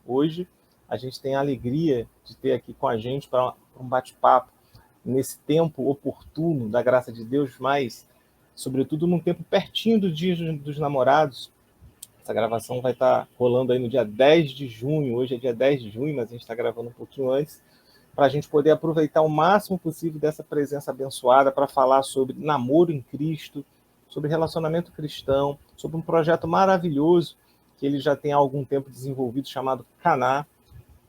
Hoje a gente tem a alegria de ter aqui com a gente para um bate-papo nesse tempo oportuno da graça de Deus, mas, sobretudo, num tempo pertinho do Dia dos Namorados. Essa gravação vai estar rolando aí no dia 10 de junho. Hoje é dia 10 de junho, mas a gente está gravando um pouquinho antes, para a gente poder aproveitar o máximo possível dessa presença abençoada para falar sobre namoro em Cristo, sobre relacionamento cristão, sobre um projeto maravilhoso que ele já tem há algum tempo desenvolvido, chamado Caná.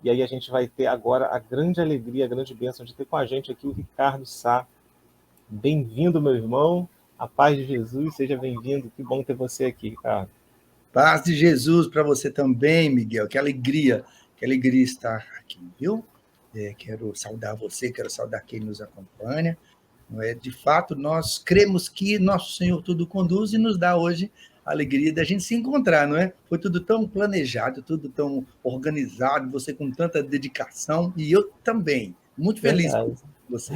E aí a gente vai ter agora a grande alegria, a grande bênção de ter com a gente aqui o Ricardo Sá. Bem-vindo, meu irmão. A paz de Jesus, seja bem-vindo. Que bom ter você aqui, Ricardo. Paz de Jesus para você também, Miguel. Que alegria estar aqui, viu? Quero saudar você, quero saudar quem nos acompanha. Não é? De fato, nós cremos que nosso Senhor tudo conduz e nos dá hoje a alegria da gente se encontrar, não é? Foi tudo tão planejado, tudo tão organizado, você com tanta dedicação e eu também, muito feliz Verdade. com você.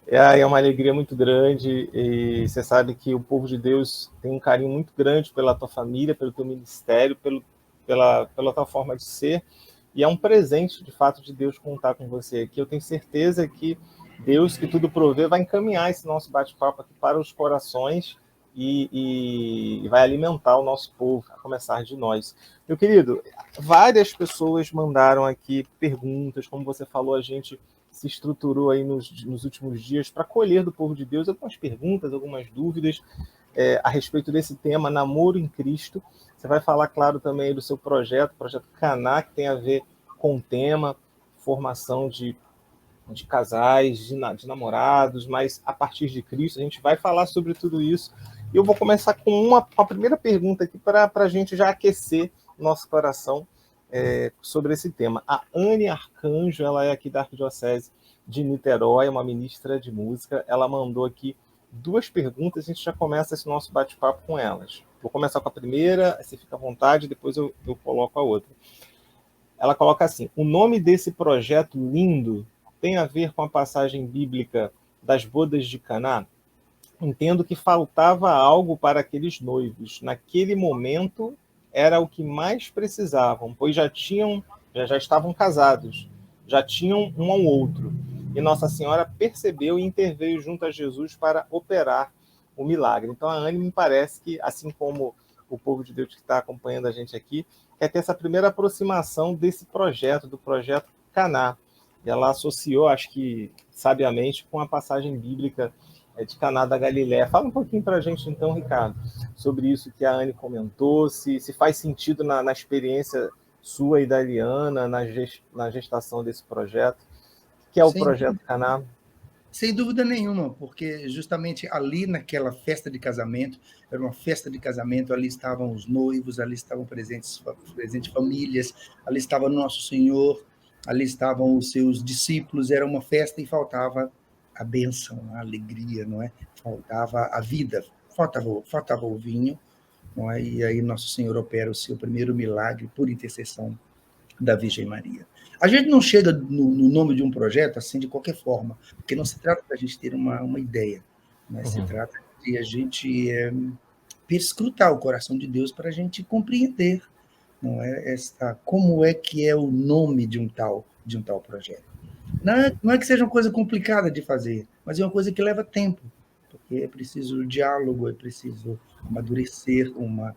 É uma alegria muito grande e você sabe que o povo de Deus tem um carinho muito grande pela tua família, pelo teu ministério, pela tua forma de ser, e é um presente, de fato, de Deus contar com você aqui. Eu tenho certeza que Deus, que tudo provê, vai encaminhar esse nosso bate-papo aqui para os corações e vai alimentar o nosso povo, a começar de nós. Meu querido, várias pessoas mandaram aqui perguntas, como você falou, a gente se estruturou aí nos últimos dias para colher do povo de Deus algumas perguntas, algumas dúvidas a respeito desse tema, namoro em Cristo. Você vai falar, claro, também do seu projeto, o projeto Caná, que tem a ver com o tema, formação de casais, de namorados, mas a partir de Cristo. A gente vai falar sobre tudo isso. E eu vou começar com uma primeira pergunta aqui para a gente já aquecer nosso coração sobre esse tema. A Anne Arcanjo, ela é aqui da Arquidiocese de Niterói, uma ministra de música. Ela mandou aqui 2 perguntas, a gente já começa esse nosso bate-papo com elas. Vou começar com a primeira, você fica à vontade, depois eu coloco a outra. Ela coloca assim: o nome desse projeto lindo tem a ver com a passagem bíblica das bodas de Caná? Entendo que faltava algo para aqueles noivos. Naquele momento era o que mais precisavam, pois já estavam casados, já tinham um ao outro. E Nossa Senhora percebeu e interveio junto a Jesus para operar o milagre. Então a Anne me parece que, assim como o povo de Deus que está acompanhando a gente aqui, quer ter essa primeira aproximação desse projeto, do projeto Caná. E ela associou, acho que sabiamente, com a passagem bíblica de Caná da Galiléia. Fala um pouquinho para a gente, então, Ricardo, sobre isso que a Anne comentou, se faz sentido na experiência sua e da Eliana, na gestação desse projeto, que é o projeto Caná. Sem dúvida nenhuma, porque justamente ali naquela festa de casamento, era uma festa de casamento, ali estavam os noivos, ali estavam presentes famílias, ali estava Nosso Senhor, ali estavam os seus discípulos, era uma festa e faltava a bênção, a alegria, não é? Faltava a vida, faltava o vinho, não é? E aí Nosso Senhor opera o seu primeiro milagre por intercessão da Virgem Maria. A gente não chega no nome de um projeto assim de qualquer forma, porque não se trata da gente ter uma ideia, né? Se trata de a gente perscrutar o coração de Deus para a gente compreender, não é, como é que é o nome de um tal projeto. Não é que seja uma coisa complicada de fazer, mas é uma coisa que leva tempo, porque é preciso diálogo, é preciso amadurecer uma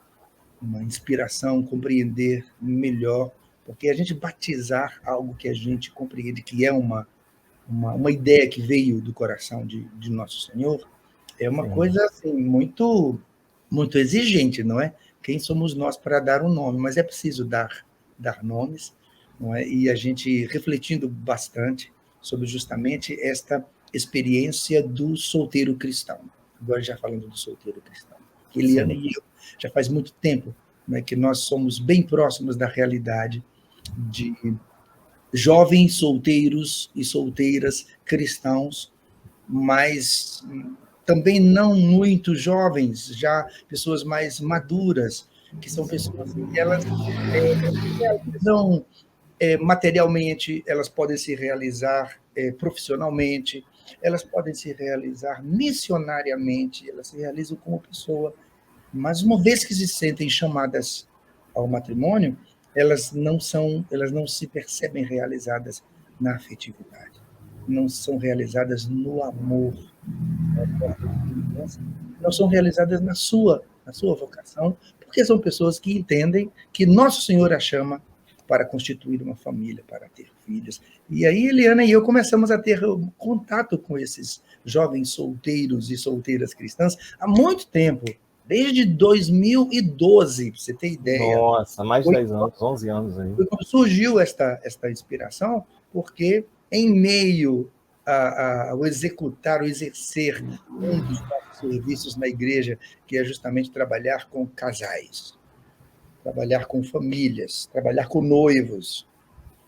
inspiração, compreender melhor, porque a gente batizar algo que a gente compreende que é uma ideia que veio do coração de Nosso Senhor, é uma coisa assim, muito, muito exigente, não é? Quem somos nós para dar um nome? Mas é preciso dar nomes, não é? E a gente refletindo bastante sobre justamente esta experiência do solteiro cristão. Agora já falando do solteiro cristão. Eliana e eu, já faz muito tempo, né, que nós somos bem próximos da realidade de jovens solteiros e solteiras cristãos, mas também não muito jovens, já pessoas mais maduras, que são pessoas que elas realizam materialmente, elas podem se realizar profissionalmente, elas podem se realizar missionariamente, elas se realizam como pessoa. Mas uma vez que se sentem chamadas ao matrimônio, elas não se percebem realizadas na afetividade, não são realizadas no amor, não são realizadas na sua vocação, porque são pessoas que entendem que Nosso Senhor a chama para constituir uma família, para ter filhos. E aí, Eliana e eu começamos a ter contato com esses jovens solteiros e solteiras cristãs há muito tempo, desde 2012, para você ter ideia. Nossa, mais de 10 anos, 11 anos aí. Foi quando surgiu esta inspiração, porque em meio ao executar, ao exercer um dos nossos serviços na igreja, que é justamente trabalhar com casais, trabalhar com famílias, trabalhar com noivos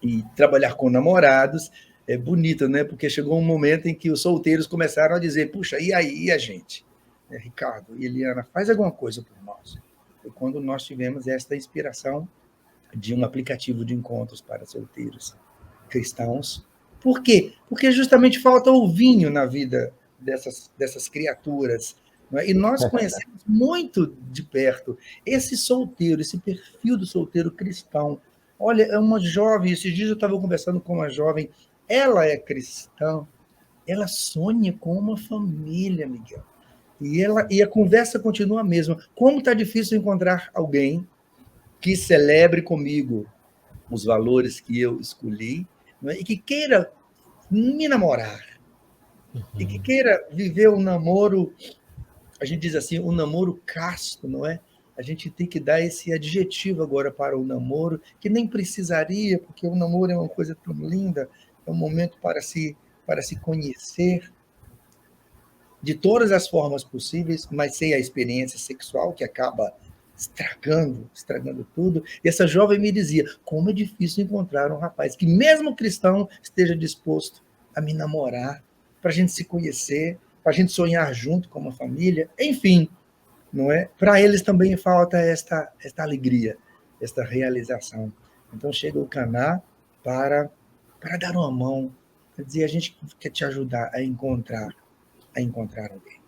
e trabalhar com namorados, é bonito, né? Porque chegou um momento em que os solteiros começaram a dizer, puxa, e aí a gente? Ricardo e Eliana, faz alguma coisa por nós. Foi quando nós tivemos esta inspiração de um aplicativo de encontros para solteiros cristãos. Por quê? Porque justamente falta o vinho na vida dessas criaturas. Não é? E nós conhecemos muito de perto esse solteiro, esse perfil do solteiro cristão. Olha, é uma jovem, esses dias eu estava conversando com uma jovem, ela é cristã, ela sonha com uma família, Miguel. E a conversa continua a mesma. Como está difícil encontrar alguém que celebre comigo os valores que eu escolhi, não é? E que queira me namorar, e que queira viver um namoro, a gente diz assim, um namoro casto, não é? A gente tem que dar esse adjetivo agora para o namoro, que nem precisaria, porque o namoro é uma coisa tão linda, é um momento para se conhecer de todas as formas possíveis, mas sem a experiência sexual, que acaba estragando tudo. E essa jovem me dizia, como é difícil encontrar um rapaz que, mesmo cristão, esteja disposto a me namorar, para a gente se conhecer, para a gente sonhar junto com uma família, enfim, não é? Para eles também falta esta alegria, esta realização. Então chega o Caná para dar uma mão, para dizer, a gente quer te ajudar a encontrar alguém.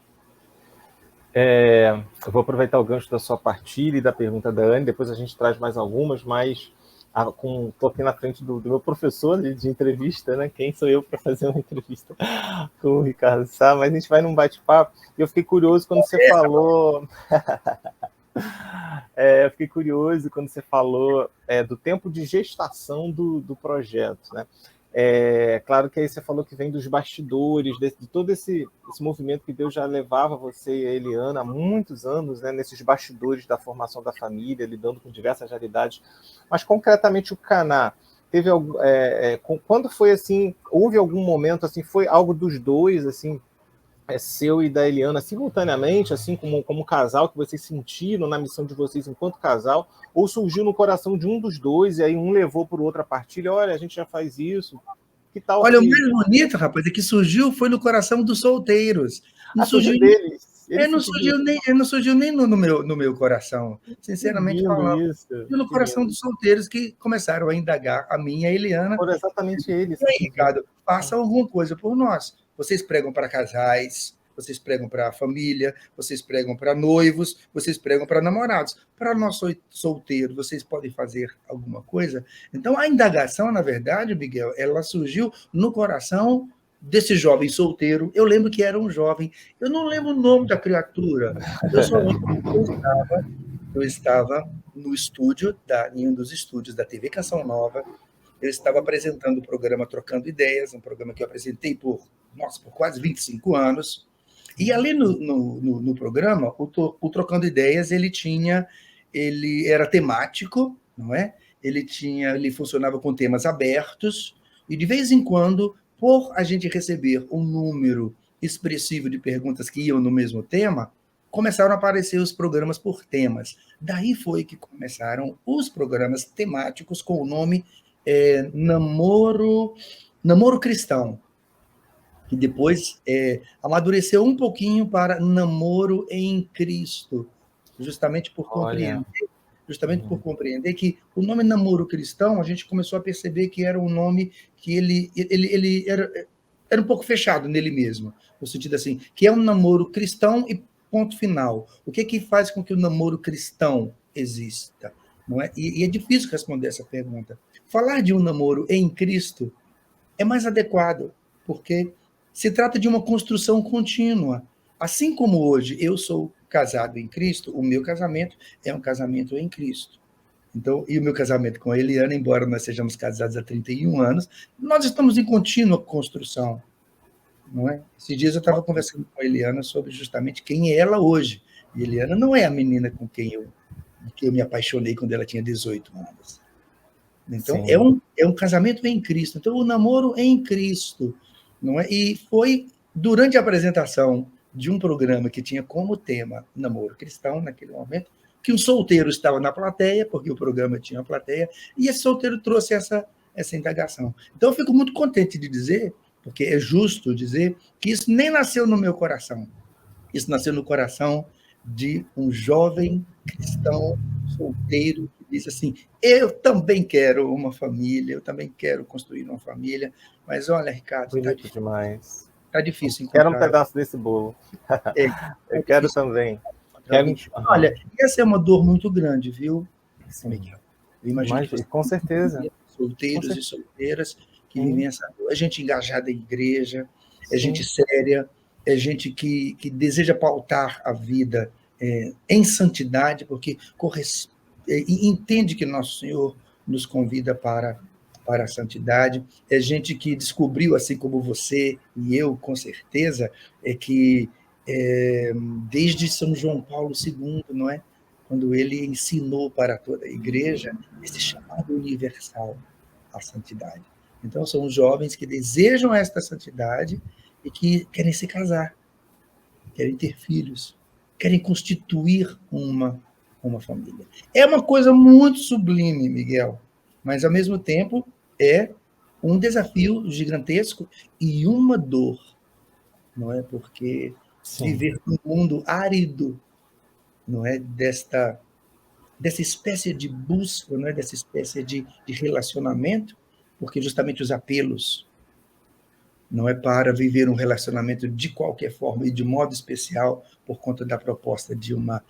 Eu vou aproveitar o gancho da sua partilha e da pergunta da Anne, depois a gente traz mais algumas, mas estou aqui na frente do meu professor de entrevista, né? Quem sou eu para fazer uma entrevista com o Ricardo Sá, mas a gente vai num bate-papo, e eu fiquei curioso quando você falou... eu fiquei curioso quando você falou do tempo de gestação do projeto, né? Claro que aí você falou que vem dos bastidores, de todo esse movimento que Deus já levava você e a Eliana há muitos anos, né, nesses bastidores da formação da família, lidando com diversas realidades. Mas, concretamente, o Caná, teve quando foi assim, houve algum momento, assim, foi algo dos dois, assim, seu e da Eliana, simultaneamente, assim, como casal, que vocês sentiram na missão de vocês enquanto casal, ou surgiu no coração de um dos dois, e aí um levou para o outro a partilha, olha, a gente já faz isso, que tal? Olha, o mais bonito, rapaz, é que surgiu foi no coração dos solteiros. Não surgiu deles. Não surgiu nem no meu coração, sinceramente falando. Isso. No coração dos solteiros que começaram a indagar a mim e a Eliana. Foram exatamente eles. E aí, Ricardo, faça alguma coisa por nós. Vocês pregam para casais, vocês pregam para família, vocês pregam para noivos, vocês pregam para namorados. Para nós solteiros, vocês podem fazer alguma coisa? Então, a indagação, na verdade, Miguel, ela surgiu no coração desse jovem solteiro. Eu lembro que era um jovem, eu não lembro o nome da criatura, eu só lembro que eu estava no estúdio, em um dos estúdios da TV Canção Nova. Eu estava apresentando o programa Trocando Ideias, um programa que eu apresentei por quase 25 anos. E ali no programa, o Trocando Ideias, ele era temático, não é? Ele funcionava com temas abertos, e de vez em quando, por a gente receber um número expressivo de perguntas que iam no mesmo tema, começaram a aparecer os programas por temas. Daí foi que começaram os programas temáticos com o nome Namoro Cristão, que depois amadureceu um pouquinho para Namoro em Cristo, justamente por compreender que o nome Namoro Cristão, a gente começou a perceber que era um nome que ele era um pouco fechado nele mesmo, no sentido assim, que é um namoro cristão e ponto final. O que faz com que o namoro cristão exista? não é? E é difícil responder essa pergunta. Falar de um namoro em Cristo é mais adequado, porque se trata de uma construção contínua. Assim como hoje eu sou casado em Cristo, o meu casamento é um casamento em Cristo. Então, e o meu casamento com a Eliana, embora nós sejamos casados há 31 anos, nós estamos em contínua construção, não é? Esses dias eu estava conversando com a Eliana sobre justamente quem é ela hoje. E a Eliana não é a menina com quem eu me apaixonei quando ela tinha 18 anos. Então, é um casamento em Cristo. Então, o namoro em Cristo, não é? E foi durante a apresentação de um programa que tinha como tema namoro cristão, naquele momento, que um solteiro estava na plateia, porque o programa tinha uma plateia, e esse solteiro trouxe essa indagação. Então, eu fico muito contente de dizer, porque é justo dizer, que isso nem nasceu no meu coração. Isso nasceu no coração de um jovem cristão solteiro que disse assim: eu também quero uma família, eu também quero construir uma família, mas olha, Ricardo, Bonito demais. Tá difícil Quero um encontrar. pedaço desse bolo. É, Eu quero também. Quero... Olha, essa é uma dor muito grande, viu, Miguel? Eu imagino que você com certeza. Solteiros e solteiras que vivem essa dor. É gente engajada em igreja, é gente séria, é gente que deseja pautar a vida em santidade, porque entende que Nosso Senhor nos convida para a santidade. É gente que descobriu, assim como você e eu, com certeza, que desde São João Paulo II, não é? Quando ele ensinou para toda a igreja esse chamado universal à santidade. Então, são jovens que desejam esta santidade e que querem se casar, querem ter filhos, querem constituir uma família. É uma coisa muito sublime, Miguel, mas, ao mesmo tempo, é um desafio gigantesco e uma dor, não é? Porque viver num mundo árido, não é? Dessa espécie de busca, não é? Dessa espécie de relacionamento, porque justamente os apelos não é para viver um relacionamento de qualquer forma e de modo especial por conta da proposta de uma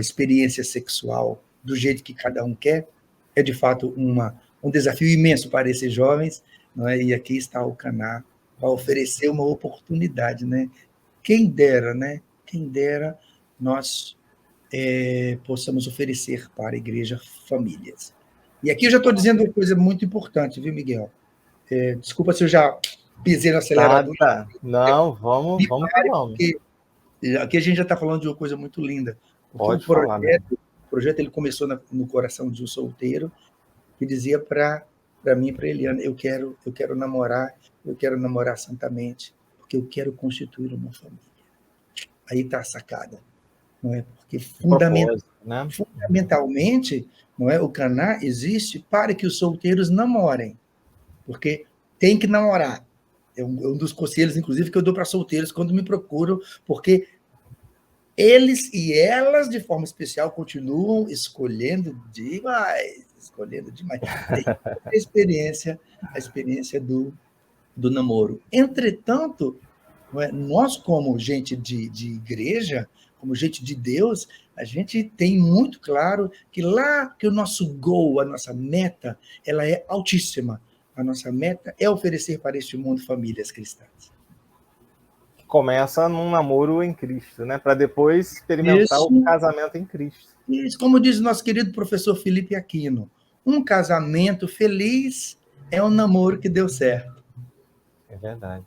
experiência sexual do jeito que cada um quer, é de fato um desafio imenso para esses jovens, não é? E aqui está o Caná para oferecer uma oportunidade, né? Quem dera, né? Quem dera nós possamos oferecer para a igreja famílias. E aqui eu já estou dizendo uma coisa muito importante, viu, Miguel? Desculpa se eu já pisei no acelerador. Nada. Não, vamos que vamos. Aqui a gente já está falando de uma coisa muito linda. Porque Pode falar, o projeto ele começou no coração de um solteiro que dizia para mim e para a Eliana: eu quero namorar santamente, porque eu quero constituir uma família. Aí está a sacada. Não é? Porque fundamentalmente, não é? O Caná existe para que os solteiros namorem, porque tem que namorar. É um dos conselhos, inclusive, que eu dou para solteiros quando me procuram, porque eles e elas, de forma especial, continuam escolhendo demais. Tem a experiência do namoro. Entretanto, nós, como gente de igreja, como gente de Deus, a gente tem muito claro que o nosso goal, a nossa meta, ela é altíssima. A nossa meta é oferecer para este mundo famílias cristãs. Começa num namoro em Cristo, né? Para depois experimentar o casamento em Cristo. Isso, como diz o nosso querido professor Felipe Aquino, um casamento feliz é um namoro que deu certo. É verdade.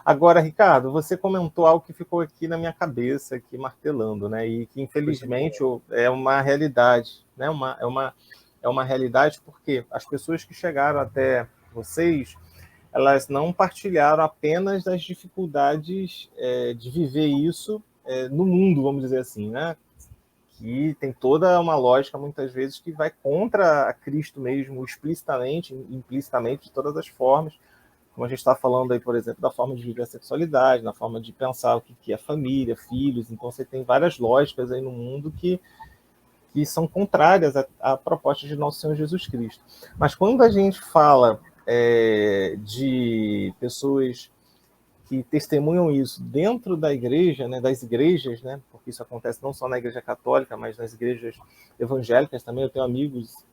Agora, Ricardo, você comentou algo que ficou aqui na minha cabeça, aqui martelando, né? E que, infelizmente, é uma realidade, né? É uma realidade porque as pessoas que chegaram até vocês, elas não partilharam apenas das dificuldades de viver isso no mundo, vamos dizer assim, né? Que tem toda uma lógica, muitas vezes, que vai contra a Cristo mesmo, explicitamente, implicitamente, de todas as formas. Como a gente está falando aí, por exemplo, da forma de viver a sexualidade, na forma de pensar o que é família, filhos. Então, você tem várias lógicas aí no mundo que são contrárias à proposta de Nosso Senhor Jesus Cristo. Mas quando a gente fala de pessoas que testemunham isso dentro da igreja, né, das igrejas, né, porque isso acontece não só na igreja católica, mas nas igrejas evangélicas também. Eu tenho amigos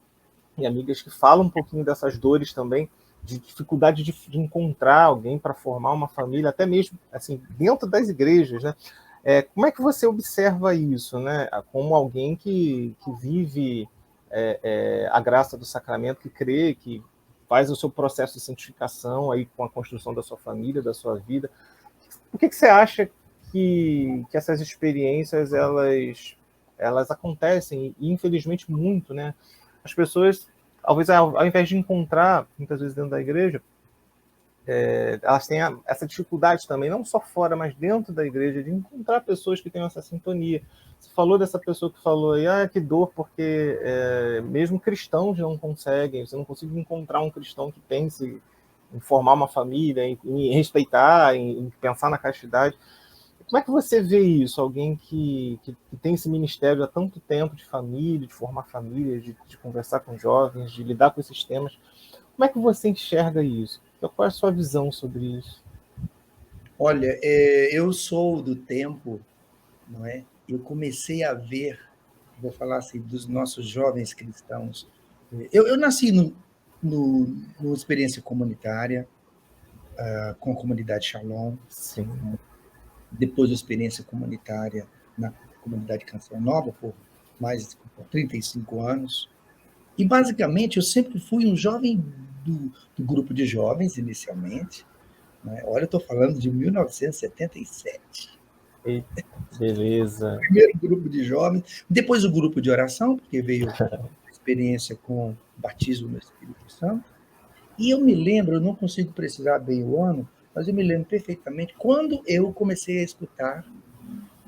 e amigas que falam um pouquinho dessas dores também, de dificuldade de encontrar alguém para formar uma família, até mesmo assim dentro das igrejas, né? Como é que você observa isso, né? Como alguém que vive a graça do sacramento, que crê, que faz o seu processo de santificação aí com a construção da sua família, da sua vida. Por que você acha que essas experiências elas acontecem e infelizmente muito, né? As pessoas, talvez ao invés de encontrar muitas vezes dentro da igreja, elas têm essa dificuldade também, não só fora, mas dentro da igreja, de encontrar pessoas que tenham essa sintonia. Você falou dessa pessoa que falou aí, que dor, porque mesmo cristãos não conseguem, você não consegue encontrar um cristão que pense em formar uma família, em respeitar, em pensar na castidade. Como é que você vê isso? Alguém que tem esse ministério há tanto tempo de família, de formar família, de conversar com jovens, de lidar com esses temas. Como é que você enxerga isso? Qual é a sua visão sobre isso? Olha, eu sou do tempo, não é? Eu comecei a ver, vou falar assim, dos nossos jovens cristãos. Eu nasci numa experiência comunitária, com a comunidade Shalom, Sim. depois da experiência comunitária na comunidade Canção Nova, por 35 anos. E, basicamente, eu sempre fui um jovem do grupo de jovens, inicialmente. Né? Olha, eu estou falando de 1977. Eita, beleza. Primeiro grupo de jovens, depois o grupo de oração, porque veio a experiência com o batismo no Espírito Santo. E eu me lembro, eu não consigo precisar bem o ano, mas eu me lembro perfeitamente quando eu comecei a escutar,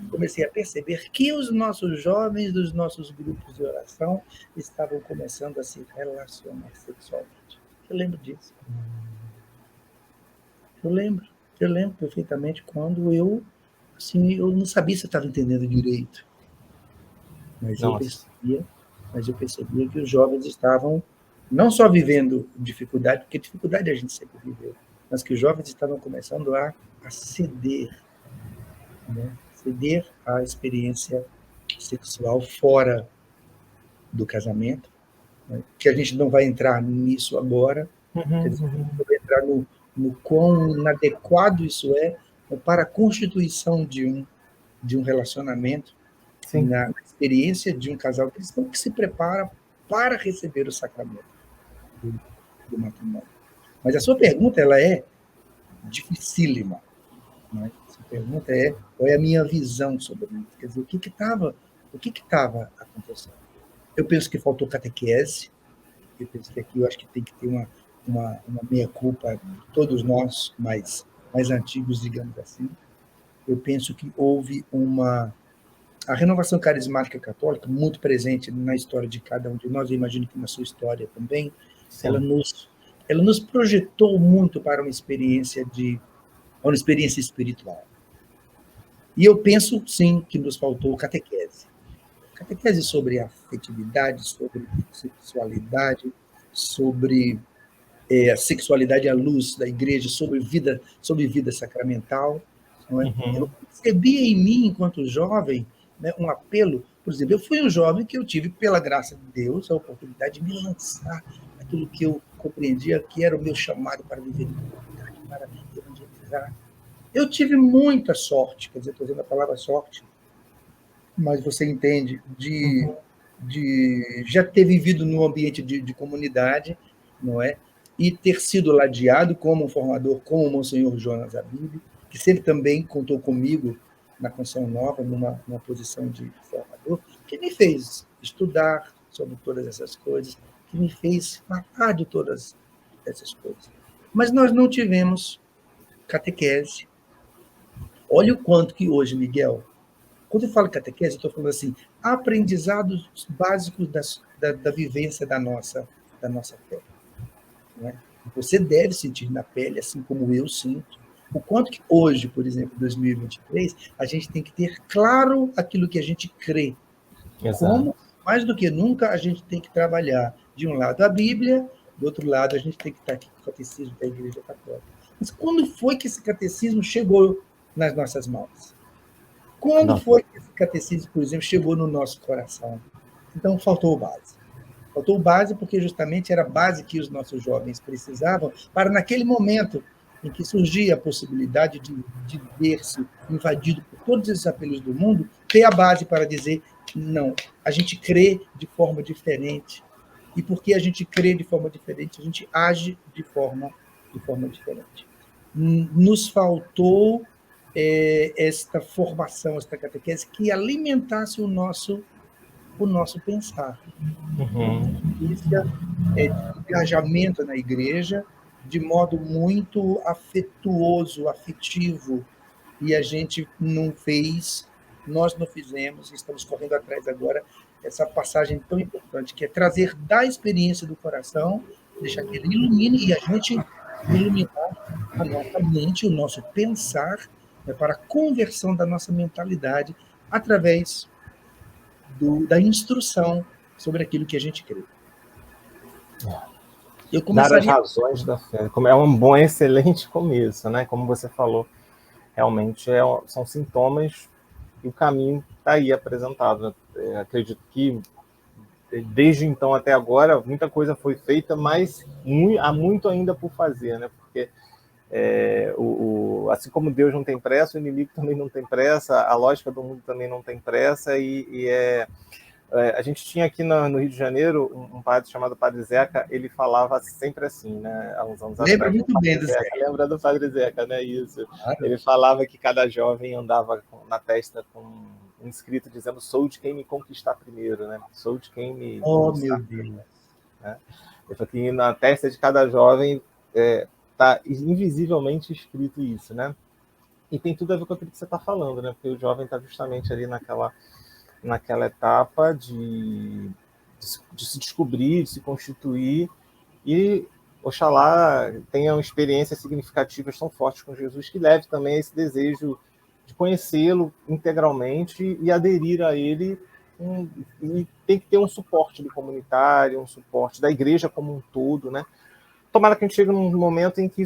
comecei a perceber que os nossos jovens dos nossos grupos de oração estavam começando a se relacionar sexualmente. Eu lembro disso. Eu lembro perfeitamente quando eu não sabia se eu estava entendendo direito, mas Nossa. eu percebia que os jovens estavam não só vivendo dificuldade, porque dificuldade a gente sempre viveu, mas que os jovens estavam começando a ceder, né? Ceder à experiência sexual fora do casamento, né? Que a gente não vai entrar nisso agora, quer dizer, não vai entrar no quão inadequado isso é para a constituição de um relacionamento, Sim. na experiência de um casal cristão que se prepara para receber o sacramento do matrimônio. Mas a sua pergunta ela é dificílima. Né? A sua pergunta é qual é a minha visão sobre isso? Quer dizer, o que estava acontecendo? Eu penso que faltou catequese. Eu penso que aqui eu acho que tem que ter uma meia-culpa de todos nós mais antigos, digamos assim. Eu penso que houve a renovação carismática católica, muito presente na história de cada um de nós, eu imagino que na sua história também, ela Sim. nos projetou muito para uma experiência espiritual. E eu penso, sim, que nos faltou catequese. Catequese sobre afetividade, sobre sexualidade, sobre a sexualidade à luz da igreja, sobre vida sacramental. Não é? Eu percebia em mim, enquanto jovem, né, um apelo. Por exemplo, eu fui um jovem que eu tive, pela graça de Deus, a oportunidade de me lançar naquilo que eu compreendia que era o meu chamado para viver em comunidade, para evangelizar. Eu tive muita sorte, quer dizer, estou usando a palavra sorte, mas você entende, de já ter vivido num ambiente de comunidade, não é? E ter sido ladeado como um formador, como o Monsenhor Jonas Abib, que sempre também contou comigo na Canção Nova, numa posição de formador, que me fez estudar sobre todas essas coisas, que me fez falar de todas essas coisas. Mas nós não tivemos catequese. Olha o quanto que hoje, Miguel, quando eu falo catequese, eu estou falando assim, aprendizados básicos da vivência da nossa fé. Não é? Você deve sentir na pele, assim como eu sinto, o quanto que hoje, por exemplo, 2023, a gente tem que ter claro aquilo que a gente crê. Exato. Como, mais do que nunca, a gente tem que trabalhar, de um lado, a Bíblia, do outro lado, a gente tem que estar aqui com o catecismo da Igreja Católica. Mas quando foi que esse catecismo chegou nas nossas mãos? Quando Não. foi que esse catecismo, por exemplo, chegou no nosso coração? Então, faltou base. Faltou base porque justamente era a base que os nossos jovens precisavam para, naquele momento em que surgia a possibilidade de ver-se invadido por todos esses apelos do mundo, ter a base para dizer, não, a gente crê de forma diferente. E porque a gente crê de forma diferente, a gente age de forma diferente. Nos faltou esta formação, esta catequese, que alimentasse o nosso pensar. Notícia de engajamento na igreja, de modo muito afetuoso, afetivo, e a gente não fez, nós não fizemos, e estamos correndo atrás agora, essa passagem tão importante, que é trazer da experiência do coração, deixar que ele ilumine e a gente iluminar a nossa mente, o nosso pensar, né, para a conversão da nossa mentalidade através da instrução sobre aquilo que a gente crê. Eu Dar as começaria. razões da fé. É um bom, excelente começo, né? Como você falou, realmente são sintomas e o caminho está aí apresentado. Acredito que desde então até agora muita coisa foi feita, mas há muito ainda por fazer, né? Porque assim como Deus não tem pressa, o inimigo também não tem pressa, a lógica do mundo também não tem pressa, a gente tinha aqui no Rio de Janeiro um padre chamado Padre Zeca, ele falava sempre assim, né, há uns anos Lembra atrás. muito bem do Zé. Lembra do Padre Zeca, né? Isso. Claro. Ele falava que cada jovem andava na testa com um escrito dizendo: sou de quem me conquistar primeiro, né? Sou de quem me conquistar Meu Deus. né? Eu falei que na testa de cada jovem está invisivelmente escrito isso, né? E tem tudo a ver com aquilo que você está falando, né? Porque o jovem está justamente ali naquela etapa de se descobrir, de se constituir, e oxalá tenham experiências significativas tão fortes com Jesus que leve também a esse desejo de conhecê-lo integralmente e aderir a ele. E tem que ter um suporte do comunitário, um suporte da igreja como um todo, né? Tomara que a gente chegue num momento em que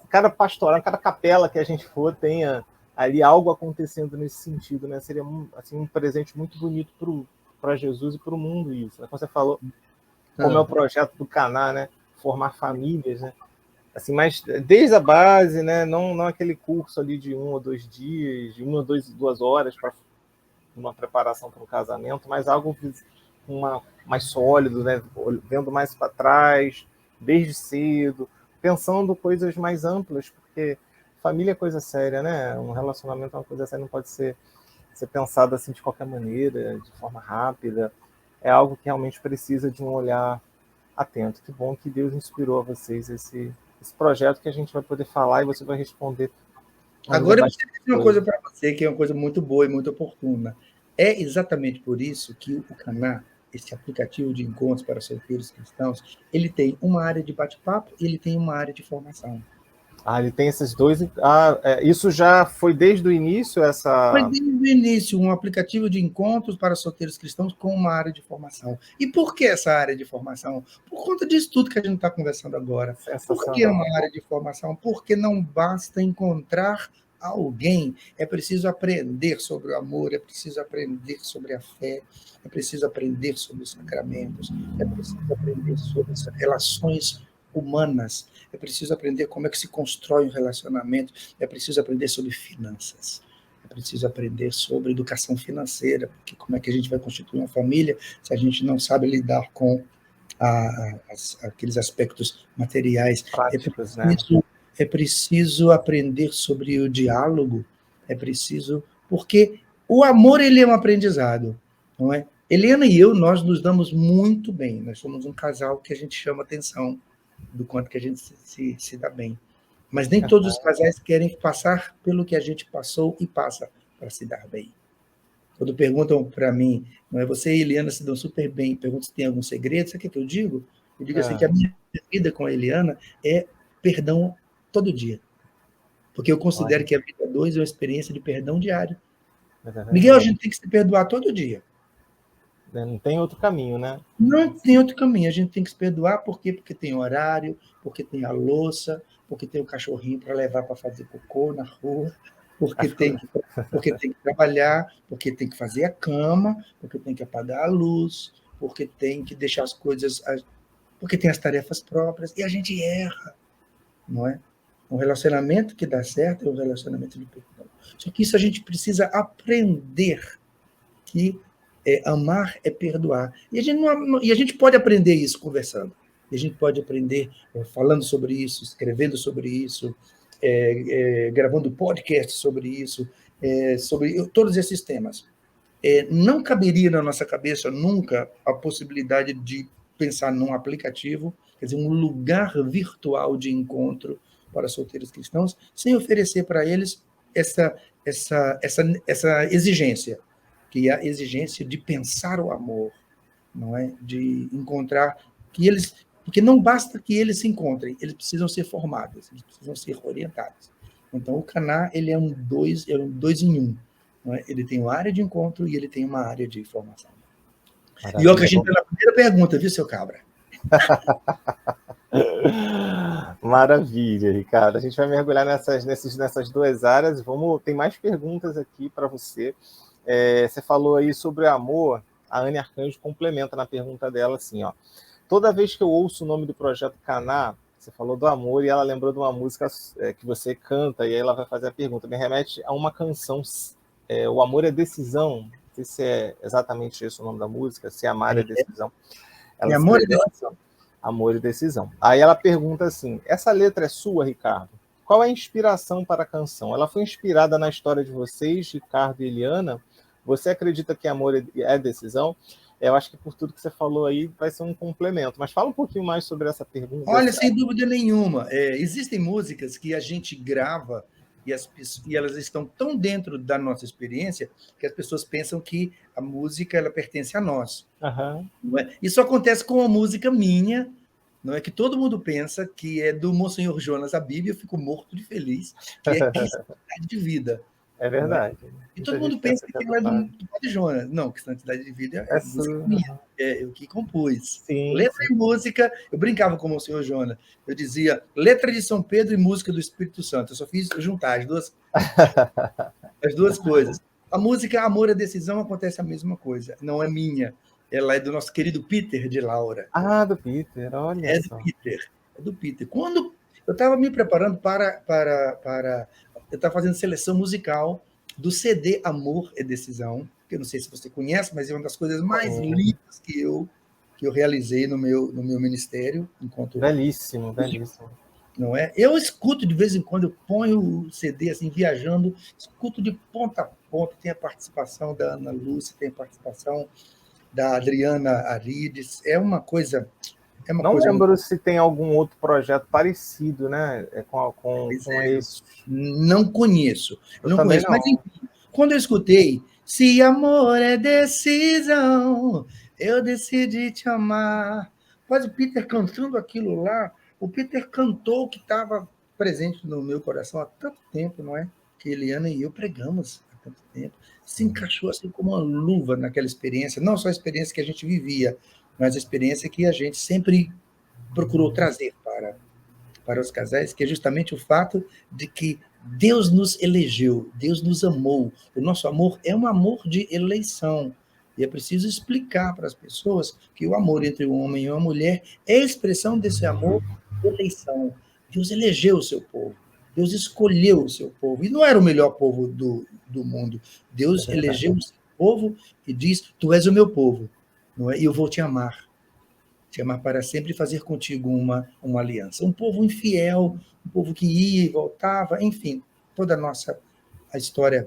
cada pastoral, cada capela que a gente for tenha ali algo acontecendo nesse sentido, né? Seria assim, um presente muito bonito para Jesus e para o mundo isso. Né? Como você falou, como é o projeto do Caná, né? Formar famílias, né? Assim, mas desde a base, né? Não aquele curso ali de 1 ou 2 dias, de 1 ou 2 horas para uma preparação para um casamento, mas algo mais sólido, né? Vendo mais para trás, desde cedo, pensando coisas mais amplas, porque família é coisa séria, né? Um relacionamento é uma coisa séria, não pode ser pensado assim de qualquer maneira, de forma rápida. É algo que realmente precisa de um olhar atento. Que bom que Deus inspirou a vocês esse projeto que a gente vai poder falar e você vai responder. Agora eu vou dizer uma coisa para você, que é uma coisa muito boa e muito oportuna. É exatamente por isso que o Caná, esse aplicativo de encontros para solteiros cristãos, ele tem uma área de bate-papo e ele tem uma área de formação. Ele tem esses dois. Isso já foi desde o início, Foi essa. desde o início um aplicativo de encontros para solteiros cristãos com uma área de formação. E por que essa área de formação? Por conta disso tudo que a gente está conversando agora. Por que uma área de formação? Porque não basta encontrar alguém, é preciso aprender sobre o amor, é preciso aprender sobre a fé, é preciso aprender sobre os sacramentos, é preciso aprender sobre as relações humanas, é preciso aprender como é que se constrói um relacionamento, é preciso aprender sobre finanças, é preciso aprender sobre educação financeira, porque como é que a gente vai constituir uma família se a gente não sabe lidar com aqueles aspectos materiais. Práticos, né? É preciso aprender sobre o diálogo, é preciso, porque o amor ele é um aprendizado, não é? Helena e eu, nós nos damos muito bem, nós somos um casal que a gente chama atenção do quanto que a gente se dá bem. Mas nem todos os casais querem passar pelo que a gente passou e passa para se dar bem. Quando perguntam para mim, não é, você e Eliana se dão super bem, perguntam se tem algum segredo, sabe o que eu digo? Eu digo assim, que a minha vida com a Eliana é perdão todo dia. Porque eu considero que a vida 2 é uma experiência de perdão diário. Miguel, a gente tem que se perdoar todo dia. Não tem outro caminho, né? Não tem outro caminho. A gente tem que se perdoar por quê? Porque tem horário, porque tem a louça, porque tem o cachorrinho para levar para fazer cocô na rua, porque tem que trabalhar, porque tem que fazer a cama, porque tem que apagar a luz, porque tem que deixar as coisas, porque tem as tarefas próprias, e a gente erra, não é? Um relacionamento que dá certo é um relacionamento de perdão. Só que isso a gente precisa aprender, que amar é perdoar. E a gente pode aprender isso conversando. E a gente pode aprender falando sobre isso, escrevendo sobre isso, gravando podcast sobre isso, sobre todos esses temas. Não caberia na nossa cabeça nunca a possibilidade de pensar num aplicativo, quer dizer, um lugar virtual de encontro para solteiros cristãos, sem oferecer para eles essa exigência, que é a exigência de pensar o amor, não é? De encontrar que eles, porque não basta que eles se encontrem, eles precisam ser formados, eles precisam ser orientados. Então, o Caná, ele é um dois em um. Não é? Ele tem uma área de encontro e ele tem uma área de formação. Maravilha. E eu acredito na primeira pergunta, viu, seu cabra? Maravilha, Ricardo. A gente vai mergulhar nessas duas áreas. Tem mais perguntas aqui para você. Você falou aí sobre amor. A Anne Arcanjo complementa na pergunta dela assim, ó. Toda vez que eu ouço o nome do projeto Caná, você falou do amor e ela lembrou de uma música que você canta, e aí ela vai fazer a pergunta. Me remete a uma canção, O Amor é Decisão. Não sei se é exatamente esse o nome da música, se Amar é Decisão. Ela Amor é Decisão. Amor e Decisão. Aí ela pergunta assim, essa letra é sua, Ricardo? Qual é a inspiração para a canção? Ela foi inspirada na história de vocês, Ricardo e Eliana? Você acredita que amor é decisão? Eu acho que por tudo que você falou aí vai ser um complemento. Mas fala um pouquinho mais sobre essa pergunta. Olha, sem dúvida nenhuma. Existem músicas que a gente grava e elas estão tão dentro da nossa experiência que as pessoas pensam que a música ela pertence a nós. Uhum. Não é? Isso acontece com uma música minha, não é, que todo mundo pensa que é do Monsenhor Jonas a Bíblia, eu fico morto de feliz, que é Santidade de Vida. É verdade. E todo mundo pensa que ela é do Padre Jonas. Não, que Santidade de Vida é música minha, eu que compus. Sim, letra sim. e música, eu brincava com o Monsenhor Jonas, eu dizia letra de São Pedro e música do Espírito Santo. Eu só fiz juntar as duas coisas. A música Amor é Decisão acontece a mesma coisa, não é minha. Ela é do nosso querido Peter de Laura. Ah, do Peter, olha só. É do Peter. Quando eu estava me preparando para eu estava fazendo seleção musical do CD Amor é Decisão, que eu não sei se você conhece, mas é uma das coisas mais lindas que eu realizei no meu ministério. Belíssimo. Não é? Eu escuto de vez em quando, eu ponho o CD assim, viajando, escuto de ponta a ponta, tem a participação da Ana Lúcia, tem a participação da Adriana Arides, é uma coisa... Não lembro se tem algum outro projeto parecido, né? Com esse. Não conheço. Eu não conheço. Mas, enfim, quando eu escutei Se Amor é Decisão, eu decidi te amar. Mas o Peter cantando aquilo lá, o Peter cantou o que estava presente no meu coração há tanto tempo, não é? Que Eliana e eu pregamos há tanto tempo. Se encaixou assim como uma luva naquela experiência, não só a experiência que a gente vivia, mas a experiência que a gente sempre procurou trazer para os casais, que é justamente o fato de que Deus nos elegeu, Deus nos amou. O nosso amor é um amor de eleição. E é preciso explicar para as pessoas que o amor entre um homem e uma mulher é a expressão desse amor de eleição. Deus elegeu o seu povo. Deus escolheu o seu povo. E não era o melhor povo do mundo. Deus elegeu o seu povo e diz, tu és o meu povo. Não é? E eu vou te amar para sempre e fazer contigo uma aliança. Um povo infiel, um povo que ia e voltava, enfim, toda a história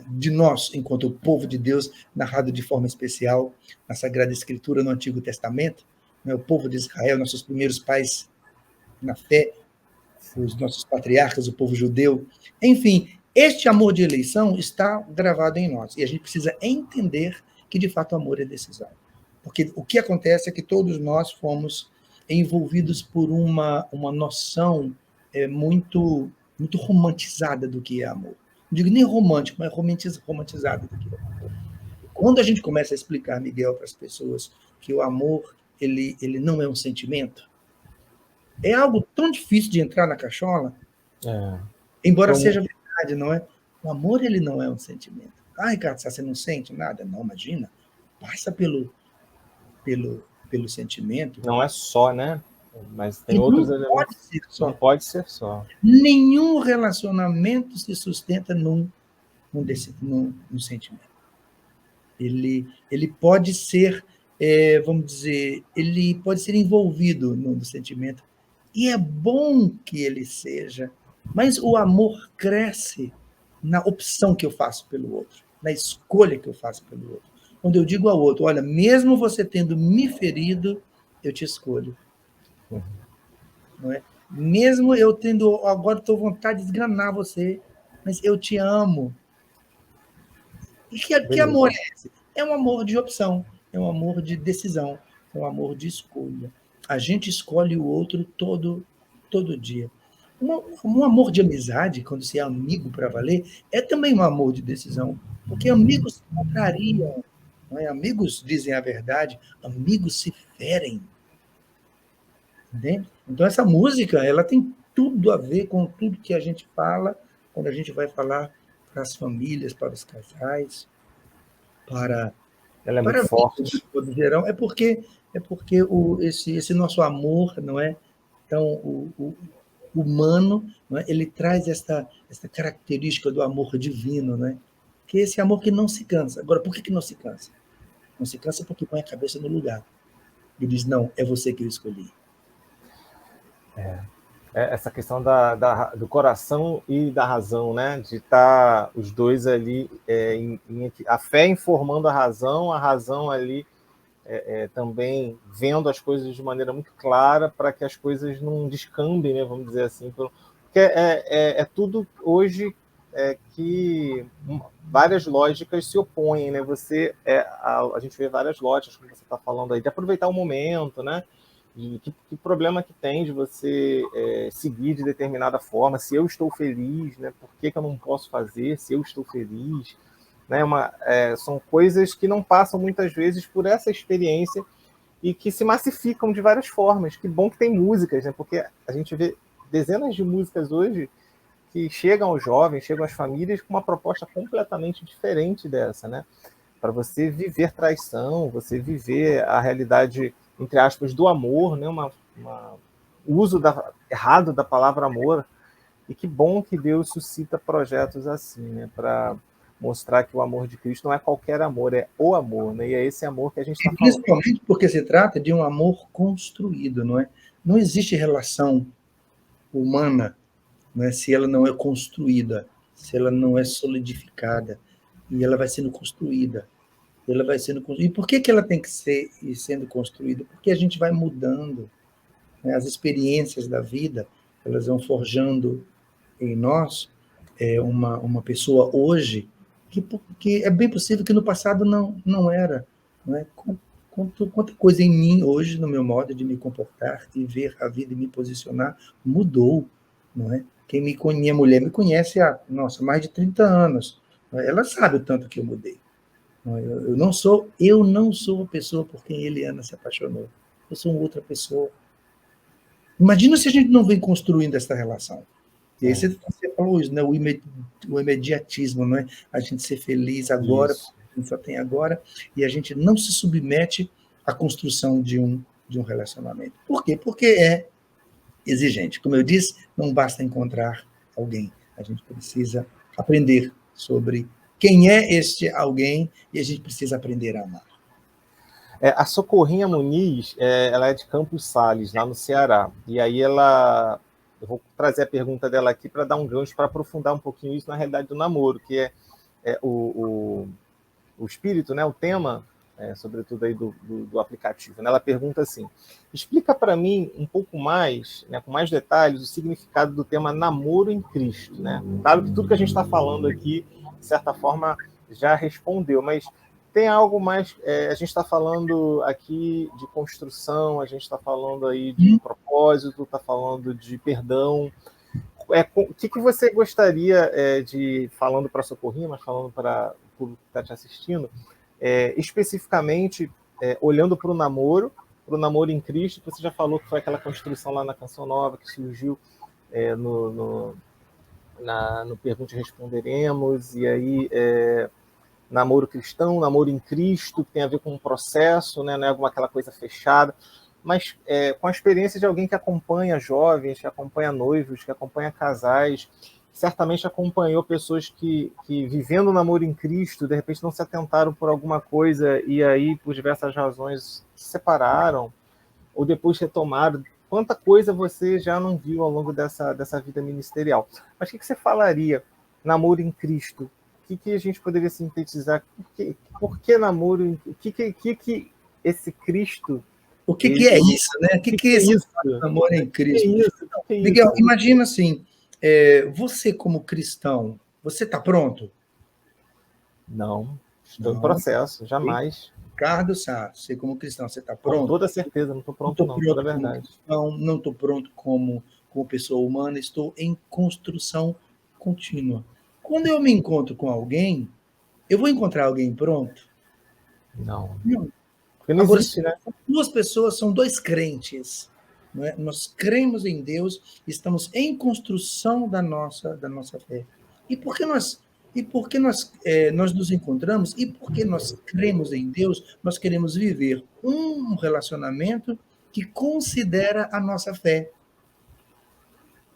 de nós, enquanto povo de Deus, narrado de forma especial na Sagrada Escritura, no Antigo Testamento, né, o povo de Israel, nossos primeiros pais na fé, os nossos patriarcas, o povo judeu, enfim, este amor de eleição está gravado em nós, e a gente precisa entender que, de fato, o amor é decisão. Porque o que acontece é que todos nós fomos envolvidos por uma noção muito, muito romantizada do que é amor. Não digo nem romântico, mas romantizada do que é amor. Quando a gente começa a explicar, Miguel, para as pessoas que o amor ele não é um sentimento, É algo tão difícil de entrar na cachola, É. embora Como, seja verdade, não é? O amor, ele não é um sentimento. Ah, Ricardo, você não sente nada? Não, imagina. Passa pelo sentimento. não é só, né? Mas tem E outros não pode elementos. ser Não só. pode ser só. Nenhum relacionamento se sustenta num sentimento. Ele pode ser, vamos dizer, ele pode ser envolvido no sentimento. E é bom que ele seja, mas o amor cresce na opção que eu faço pelo outro, na escolha que eu faço pelo outro. Quando eu digo ao outro, olha, mesmo você tendo me ferido, eu te escolho. Não é? Mesmo eu tendo, agora estou vontade de esganar você, mas eu te amo. E que amor Beleza. é esse? É um amor de opção, é um amor de decisão, é um amor de escolha. A gente escolhe o outro todo dia. Um amor de amizade, quando você é amigo para valer, é também um amor de decisão, porque amigos se contrariam, não é? Amigos dizem a verdade, amigos se ferem, entende? Então essa música, ela tem tudo a ver com tudo que a gente fala quando a gente vai falar para as famílias, para os casais, para Ela é muito para a vida de forte. todo geral, é porque esse nosso amor, não é, tão o humano, não é, ele traz esta característica do amor divino, não é, que é esse amor que não se cansa. Agora, por que não se cansa? Não se cansa porque põe a cabeça no lugar e diz, não, é você que eu escolhi. Essa questão do coração e da razão, né? De estar os dois ali, a fé informando a razão ali também vendo as coisas de maneira muito clara para que as coisas não descambem, né? Vamos dizer assim, porque é tudo hoje que várias lógicas se opõem, né? A gente vê várias lógicas, como você está falando aí, de aproveitar o momento, né? E que problema que tem de você seguir de determinada forma? Se eu estou feliz, né? Por que eu não posso fazer? Se eu estou feliz, né? São coisas que não passam muitas vezes por essa experiência e que se massificam de várias formas. Que bom que tem músicas, né? Porque a gente vê dezenas de músicas hoje que chegam aos jovens, chegam às famílias com uma proposta completamente diferente dessa, né? Para você viver traição, você viver a realidade, entre aspas, do amor, né? O uso errado da palavra amor. E que bom que Deus suscita projetos assim, né? Para mostrar que o amor de Cristo não é qualquer amor, é o amor, né? E é esse amor que a gente está E falando. principalmente porque se trata de um amor construído, não é? Não existe relação humana, não é, se ela não é construída, se ela não é solidificada, e ela vai sendo construída. Ela vai sendo construída. E por que ela tem que ser e sendo construída? Porque a gente vai mudando, né? As experiências da vida, elas vão forjando em nós uma pessoa hoje que é bem possível que no passado não era. Não é? Quanta coisa em mim hoje, no meu modo de me comportar e ver a vida e me posicionar, mudou. Não é? Minha mulher me conhece há, nossa, mais de 30 anos. Ela sabe o tanto que eu mudei. Eu não sou a pessoa por quem Eliana se apaixonou. Eu sou outra pessoa. Imagina se a gente não vem construindo essa relação. E aí você falou isso, né? O imediatismo, não é? A gente ser feliz agora, Isso. porque a gente só tem agora, e a gente não se submete à construção de um relacionamento. Por quê? Porque é exigente. Como eu disse, não basta encontrar alguém. A gente precisa aprender sobre quem é este alguém e a gente precisa aprender a amar. A Socorrinha Muniz, ela é de Campos Sales, lá no Ceará. E aí eu vou trazer a pergunta dela aqui para dar um gancho, para aprofundar um pouquinho isso na realidade do namoro, que é o espírito, né, o tema, sobretudo aí do aplicativo. Né? Ela pergunta assim: explica para mim um pouco mais, né, com mais detalhes, o significado do tema namoro em Cristo. Né? Claro que tudo que a gente está falando aqui, de certa forma, já respondeu, mas tem algo mais. A gente está falando aqui de construção, a gente está falando aí de propósito, está falando de perdão. O que você gostaria de, falando para a Socorrinha, mas falando para o público que está te assistindo, especificamente olhando para o namoro, para o namoro em Cristo, que você já falou que foi aquela construção lá na Canção Nova, que surgiu no Pergunte e Responderemos, e aí namoro cristão, namoro em Cristo, que tem a ver com um processo, né? Não é aquela coisa fechada, mas com a experiência de alguém que acompanha jovens, que acompanha noivos, que acompanha casais, certamente acompanhou pessoas que vivendo o namoro em Cristo, de repente não se atentaram por alguma coisa e aí, por diversas razões, se separaram, ou depois retomaram. Quanta coisa você já não viu ao longo dessa vida ministerial. Mas o que você falaria, namoro em Cristo? O que a gente poderia sintetizar? Por que namoro? O que esse Cristo... O que é isso, né? O que é esse namoro em Cristo? Miguel, imagina assim, você como cristão, você está pronto? Não, estou em processo, jamais. Ricardo Sá, você como cristão, você está pronto? Com toda certeza, não estou pronto não, toda a verdade. Não estou pronto como pessoa humana, estou em construção contínua. Quando eu me encontro com alguém, eu vou encontrar alguém pronto? Não. Porque não existe, né? Duas pessoas são dois crentes. Não é? Nós cremos em Deus, estamos em construção da nossa fé. E por que nós nos encontramos? E porque nós cremos em Deus, nós queremos viver um relacionamento que considera a nossa fé.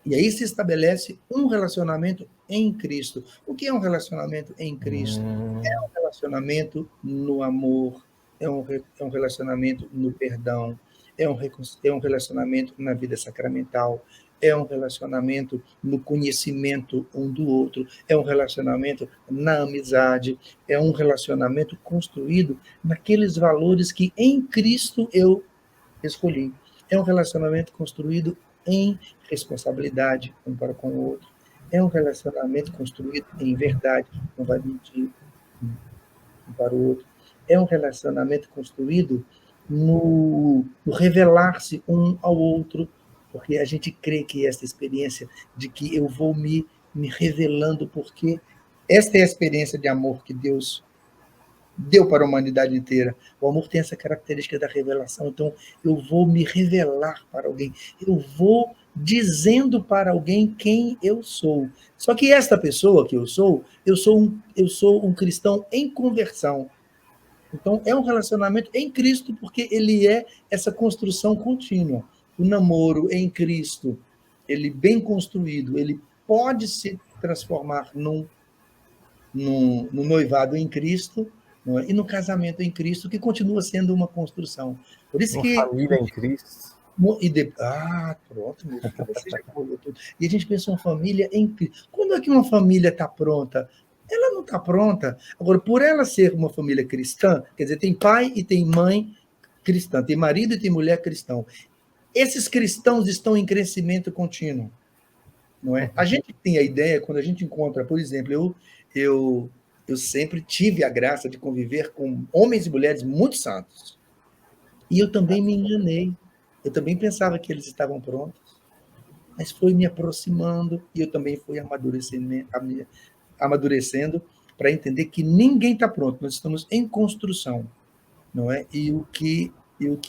E aí se estabelece um relacionamento em Cristo. O que é um relacionamento em Cristo? É um relacionamento no amor, é um relacionamento no perdão, é um relacionamento na vida sacramental, é um relacionamento no conhecimento um do outro, é um relacionamento na amizade, é um relacionamento construído naqueles valores que em Cristo eu escolhi. É um relacionamento construído em responsabilidade um para com o outro. É um relacionamento construído em verdade, não vai mentir um para o outro. É um relacionamento construído no revelar-se um ao outro, porque a gente crê que essa experiência de que eu vou me revelando, porque esta é a experiência de amor que Deus deu para a humanidade inteira. O amor tem essa característica da revelação. Então, eu vou me revelar para alguém. Eu vou dizendo para alguém quem eu sou. Só que esta pessoa que eu sou um cristão em conversão. Então, é um relacionamento em Cristo, porque ele é essa construção contínua. O namoro em Cristo, ele bem construído, ele pode se transformar no noivado em Cristo, não é? E no casamento em Cristo, que continua sendo uma construção. Por isso que família em Cristo. Pronto, meu filho, você já falou tudo. E a gente pensa uma família em Cristo. Quando é que uma família está pronta? Ela não está pronta. Agora, por ela ser uma família cristã, quer dizer, tem pai e tem mãe cristã, tem marido e tem mulher cristão. Esses cristãos estão em crescimento contínuo. Não é? A gente tem a ideia, quando a gente encontra, por exemplo, eu sempre tive a graça de conviver com homens e mulheres muito santos. E eu também me enganei. Eu também pensava que eles estavam prontos. Mas foi me aproximando e eu também fui amadurecendo para entender que ninguém está pronto. Nós estamos em construção. Não é? E o que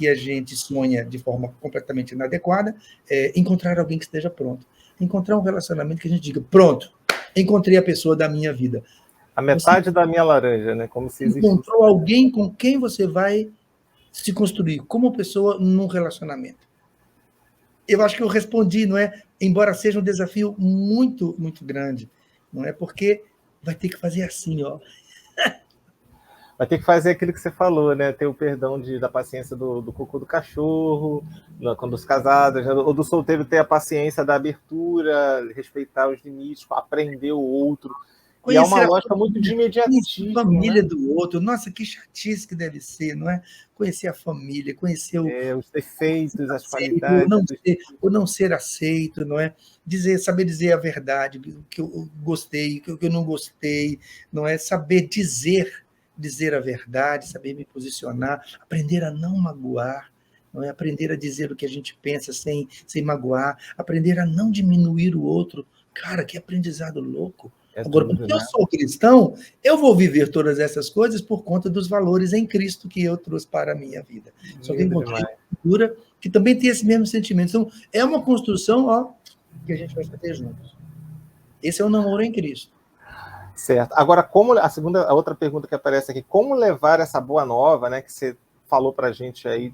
a gente sonha de forma completamente inadequada é encontrar alguém que esteja pronto. Encontrar um relacionamento que a gente diga, pronto, encontrei a pessoa da minha vida. A metade da minha laranja, né? Como se existisse. Encontrou alguém com quem você vai se construir como pessoa num relacionamento. Eu acho que eu respondi, não é? Embora seja um desafio muito, muito grande, não é? Porque vai ter que fazer assim, ó. Vai ter que fazer aquilo que você falou, né? Ter o perdão da paciência do cocô do cachorro, quando os casados, ou do solteiro ter a paciência da abertura, respeitar os limites, aprender o outro. E é uma lógica muito de imediatismo. A família, né? Do outro. Nossa, que chatice que deve ser, não é? Conhecer a família, conhecer os defeitos, as qualidades. Ou não ser aceito, não é? Saber dizer a verdade, o que eu gostei, o que eu não gostei, não é? Saber dizer a verdade, saber me posicionar, aprender a não magoar, não é? Aprender a dizer o que a gente pensa sem magoar, aprender a não diminuir o outro. Cara, que aprendizado louco. Agora, porque eu sou cristão, eu vou viver todas essas coisas por conta dos valores em Cristo que eu trouxe para a minha vida. Só que eu encontrei cultura que também tem esse mesmo sentimento. Então, é uma construção, ó, que a gente vai fazer juntos. Esse é o namoro em Cristo. Certo. Agora, como a outra pergunta que aparece aqui, como levar essa boa nova, né, que você falou para a gente aí,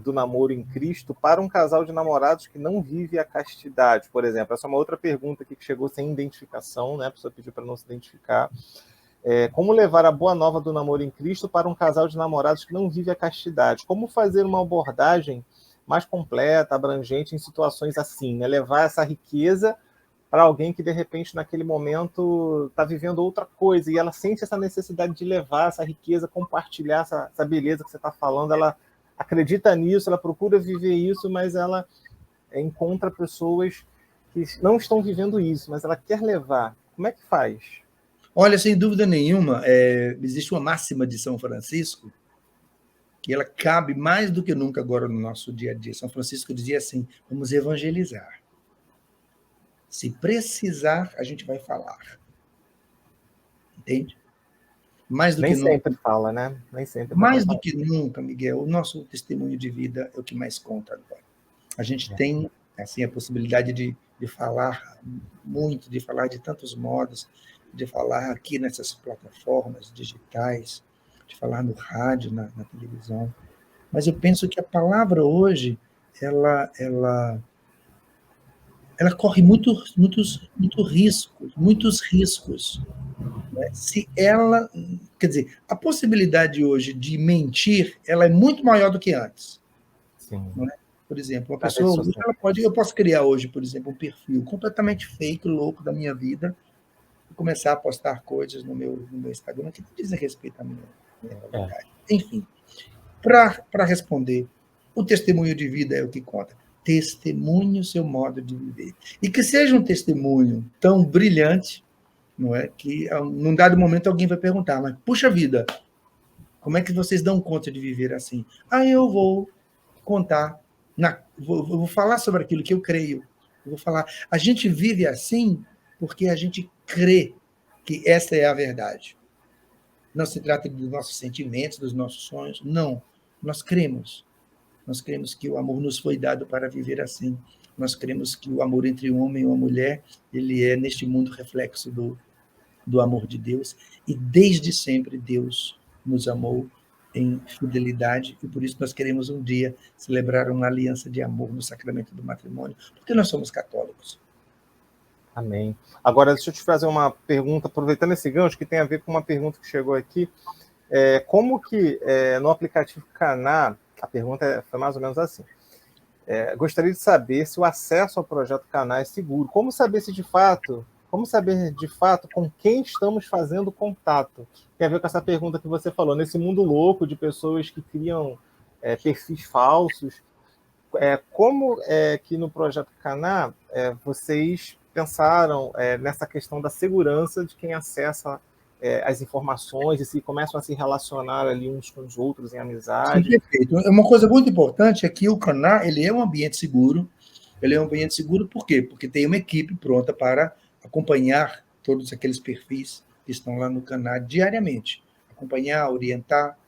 do namoro em Cristo, para um casal de namorados que não vive a castidade, por exemplo? Essa é uma outra pergunta aqui que chegou sem identificação, né? A pessoa pediu para não se identificar. Como levar a boa nova do namoro em Cristo para um casal de namorados que não vive a castidade? Como fazer uma abordagem mais completa, abrangente em situações assim, né? Levar essa riqueza para alguém que, de repente, naquele momento está vivendo outra coisa e ela sente essa necessidade de levar essa riqueza, compartilhar essa beleza que você está falando, ela acredita nisso, ela procura viver isso, mas ela encontra pessoas que não estão vivendo isso, mas ela quer levar. Como é que faz? Olha, sem dúvida nenhuma, existe uma máxima de São Francisco que ela cabe mais do que nunca agora no nosso dia a dia. São Francisco dizia assim, vamos evangelizar. Se precisar, a gente vai falar. Entende? Mais do Nem que nunca. sempre fala, né? Nem sempre Mais do que nunca, Miguel, o nosso testemunho de vida é o que mais conta agora. A gente tem assim a possibilidade de falar muito, de falar de tantos modos, de falar aqui nessas plataformas digitais, de falar no rádio, na televisão. Mas eu penso que a palavra hoje, ela corre muitos riscos. Né? Se ela, quer dizer, a possibilidade hoje de mentir, ela é muito maior do que antes. Sim. Não é? Por exemplo, uma pessoa, eu posso criar hoje, por exemplo, um perfil completamente fake, louco da minha vida, e começar a postar coisas no meu Instagram que não dizem respeito à minha realidade. Enfim, para responder, o testemunho de vida é o que conta. Testemunhe o seu modo de viver. E que seja um testemunho tão brilhante, não é? Que, num dado momento, alguém vai perguntar, mas, puxa vida, como é que vocês dão conta de viver assim? Eu vou contar, vou falar sobre aquilo que eu creio. Eu vou falar, a gente vive assim porque a gente crê que essa é a verdade. Não se trata dos nossos sentimentos, dos nossos sonhos, não. Nós cremos. Nós cremos que o amor nos foi dado para viver assim. Nós cremos que o amor entre um homem e uma mulher, ele é, neste mundo, reflexo do amor de Deus. E, desde sempre, Deus nos amou em fidelidade, e por isso nós queremos um dia celebrar uma aliança de amor no sacramento do matrimônio, porque nós somos católicos. Amém. Agora, deixa eu te fazer uma pergunta, aproveitando esse gancho, que tem a ver com uma pergunta que chegou aqui. Como que, no aplicativo Caná, a pergunta foi mais ou menos assim, gostaria de saber se o acesso ao projeto Caná é seguro. Como saber de fato com quem estamos fazendo contato? Tem a ver com essa pergunta que você falou, nesse mundo louco de pessoas que criam perfis falsos. Como que no projeto Caná vocês pensaram nessa questão da segurança de quem acessa as informações e se começam a se relacionar ali uns com os outros em amizade? Sim, perfeito. Uma coisa muito importante é que o Caná, ele é um ambiente seguro. Ele é um ambiente seguro por quê? Porque tem uma equipe pronta para acompanhar todos aqueles perfis que estão lá no Caná diariamente. Acompanhar, orientar,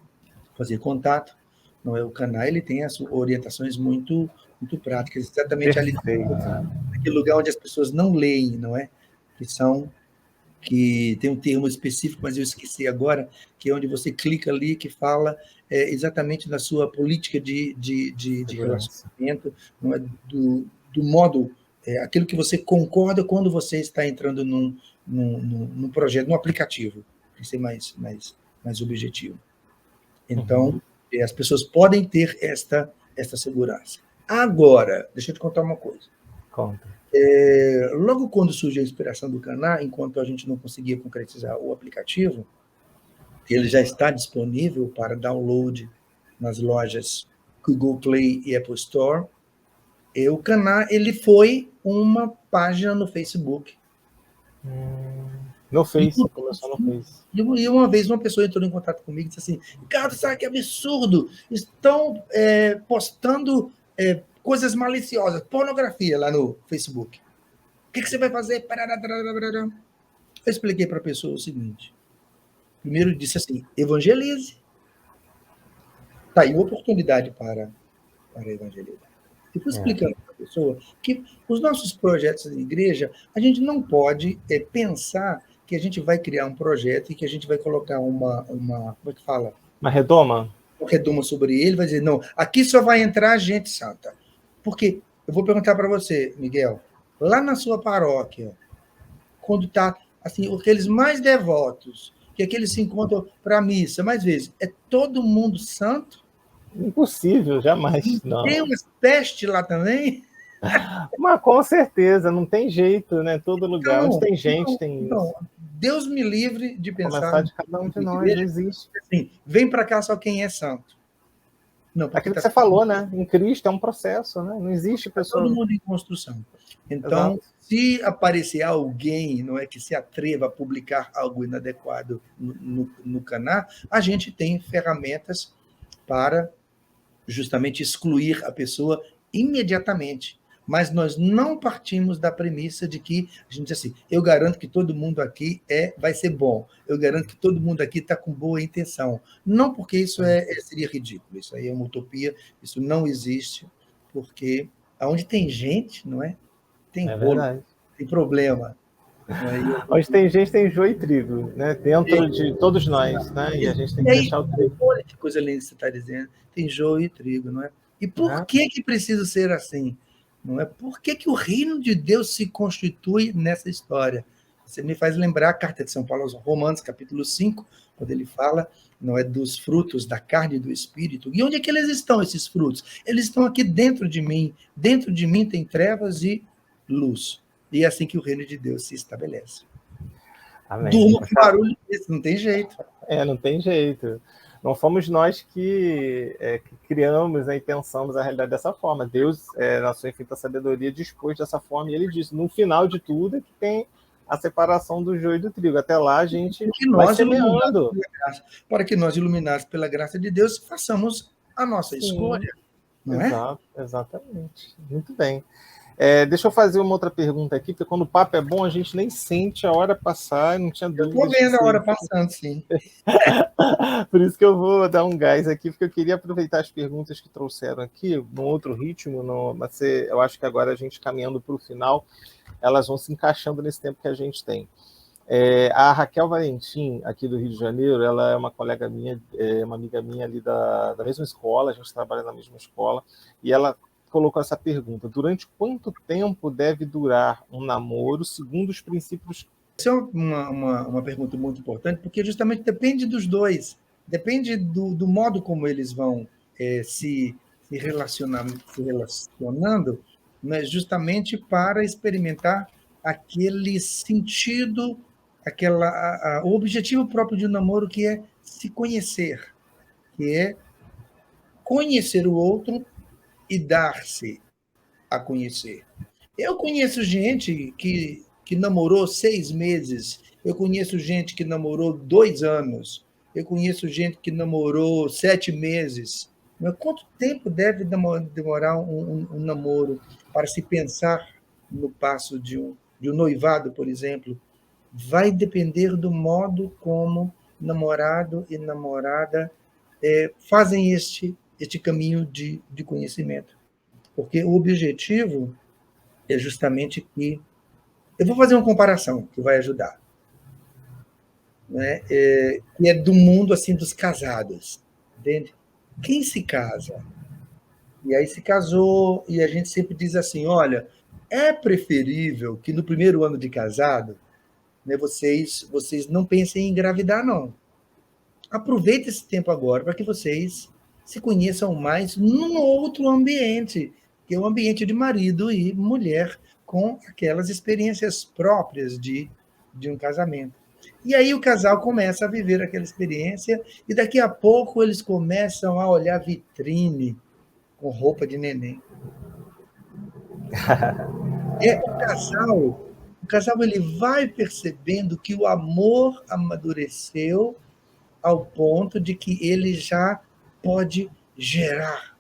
fazer contato. Não é o Caná, ele tem as orientações muito práticas, exatamente ali naquele lugar onde as pessoas não leem, não é? Que tem um termo específico, mas eu esqueci agora, que é onde você clica ali, que fala exatamente da sua política de relacionamento, não é? do modo, aquilo que você concorda quando você está entrando num projeto, num aplicativo, para ser mais objetivo. Então, as pessoas podem ter esta segurança. Agora, deixa eu te contar uma coisa. Conta. Logo quando surgiu a inspiração do Caná, enquanto a gente não conseguia concretizar o aplicativo, ele já está disponível para download nas lojas Google Play e Apple Store. O Caná, ele foi uma página no Facebook. No Face, começou no Face. E uma vez uma pessoa entrou em contato comigo e disse assim, Ricardo, sabe que absurdo? Estão postando coisas maliciosas, pornografia lá no Facebook. O que você vai fazer? Eu expliquei para a pessoa o seguinte. Primeiro disse assim, evangelize. Está aí uma oportunidade para para a evangelizar. Eu fui explicando para a pessoa que os nossos projetos de igreja, a gente não pode pensar que a gente vai criar um projeto e que a gente vai colocar como é que fala? Uma redoma? Uma redoma sobre ele, vai dizer, não, aqui só vai entrar gente santa. Porque, eu vou perguntar para você, Miguel, lá na sua paróquia, quando está, assim, aqueles mais devotos, que aqueles se encontram para a missa, mais vezes, é todo mundo santo? Impossível, jamais, não. Tem uma peste lá também? Mas com certeza, não tem jeito, né? Todo lugar onde tem gente tem isso. Deus me livre de pensar. Começar de cada um de nós, não existe. Assim, vem para cá só quem é santo. Não, aquilo que você falou, né? Em Cristo é um processo, né? Não existe pessoa. Todo mundo em construção. Então, exato, se aparecer alguém, não é, que se atreva a publicar algo inadequado no canal, a gente tem ferramentas para justamente excluir a pessoa imediatamente. Mas nós não partimos da premissa de que a gente diz assim, eu garanto que todo mundo aqui vai ser bom, eu garanto que todo mundo aqui está com boa intenção. Não, porque isso seria ridículo, isso aí é uma utopia, isso não existe, porque onde tem gente, não é? Tem rolo, tem problema. Onde tem gente, tem joio e trigo, né? Dentro de todos nós, né? E a gente tem que deixar o trigo. Olha que coisa linda que você está dizendo. Tem joio e trigo, não é? E por que precisa ser assim? Não é? Por que o reino de Deus se constitui nessa história? Você me faz lembrar a carta de São Paulo aos Romanos, capítulo 5, quando ele fala, não é, dos frutos da carne e do espírito. E onde é que eles estão, esses frutos? Eles estão aqui dentro de mim. Dentro de mim tem trevas e luz. E é assim que o reino de Deus se estabelece. Amém. Durma com barulho desse, não tem jeito. Não tem jeito. Não fomos nós que criamos, né, e pensamos a realidade dessa forma. Deus, na sua infinita sabedoria, dispôs dessa forma, e ele disse, no final de tudo, é que tem a separação do joio e do trigo. Até lá a gente vai semeando. Para que nós, iluminados pela graça de Deus, façamos a nossa escolha. Não exato, exatamente. Muito bem. Deixa eu fazer uma outra pergunta aqui, porque quando o papo é bom, a gente nem sente a hora passar, não tinha dúvida. Eu estou vendo a hora passando, sim. Por isso que eu vou dar um gás aqui, porque eu queria aproveitar as perguntas que trouxeram aqui, num outro ritmo, mas eu acho que agora a gente caminhando para o final, elas vão se encaixando nesse tempo que a gente tem. A Raquel Valentim, aqui do Rio de Janeiro, ela é uma colega minha, uma amiga minha ali da mesma escola, a gente trabalha na mesma escola, e ela colocou essa pergunta: durante quanto tempo deve durar um namoro segundo os princípios? Essa é uma pergunta muito importante, porque justamente depende dos dois, depende do modo como eles vão se relacionando, né, justamente para experimentar aquele sentido, o objetivo próprio de um namoro, que é se conhecer, que é conhecer o outro e dar-se a conhecer. Eu conheço gente que namorou 6 meses, eu conheço gente que namorou 2 anos, eu conheço gente que namorou 7 meses. Mas quanto tempo deve demorar um namoro para se pensar no passo de um noivado, por exemplo? Vai depender do modo como namorado e namorada fazem este caminho de conhecimento. Porque o objetivo é justamente que... Eu vou fazer uma comparação que vai ajudar. Né? Que é do mundo assim dos casados. Entende? Quem se casa? E aí se casou, e a gente sempre diz assim, olha, é preferível que no primeiro ano de casado, né, vocês não pensem em engravidar, não. Aproveite esse tempo agora para que vocês se conheçam mais num outro ambiente, que é o ambiente de marido e mulher, com aquelas experiências próprias de um casamento. E aí o casal começa a viver aquela experiência, e daqui a pouco eles começam a olhar vitrine com roupa de neném. O casal ele vai percebendo que o amor amadureceu ao ponto de que ele já pode gerar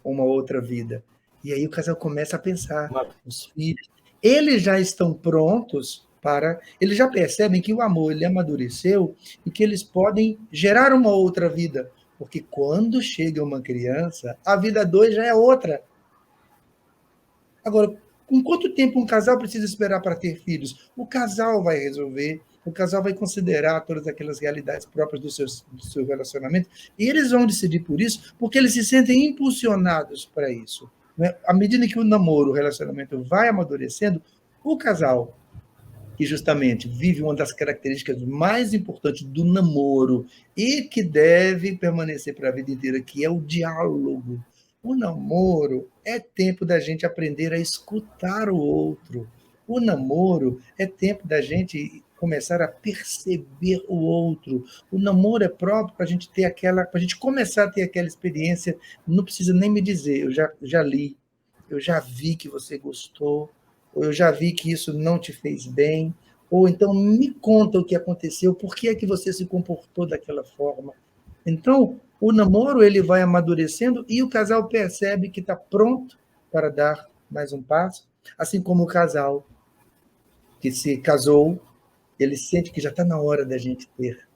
uma outra vida. E aí o casal começa a pensar, os filhos, eles já estão prontos para... Eles já percebem que o amor ele amadureceu e que eles podem gerar uma outra vida, Porque quando chega uma criança, a vida a dois já é outra. Agora, com quanto tempo um casal precisa esperar para ter filhos? O casal vai resolver, o casal vai considerar todas aquelas realidades próprias do seu relacionamento, e eles vão decidir por isso, porque eles se sentem impulsionados para isso. Né? À medida que o namoro, o relacionamento vai amadurecendo, o casal, que justamente vive uma das características mais importantes do namoro e que deve permanecer para a vida inteira, que é o diálogo. O namoro é tempo da gente aprender a escutar o outro. O namoro é tempo da gente começar a perceber o outro. O namoro é próprio para a gente ter aquela, para a gente começar a ter aquela experiência. Não precisa nem me dizer, eu já li, eu já vi que você gostou, ou eu já vi que isso não te fez bem, ou então me conta o que aconteceu, por que é que você se comportou daquela forma. Então, o namoro ele vai amadurecendo e o casal percebe que está pronto para dar mais um passo, assim como o casal que se casou, ele sente que já está na hora da gente ter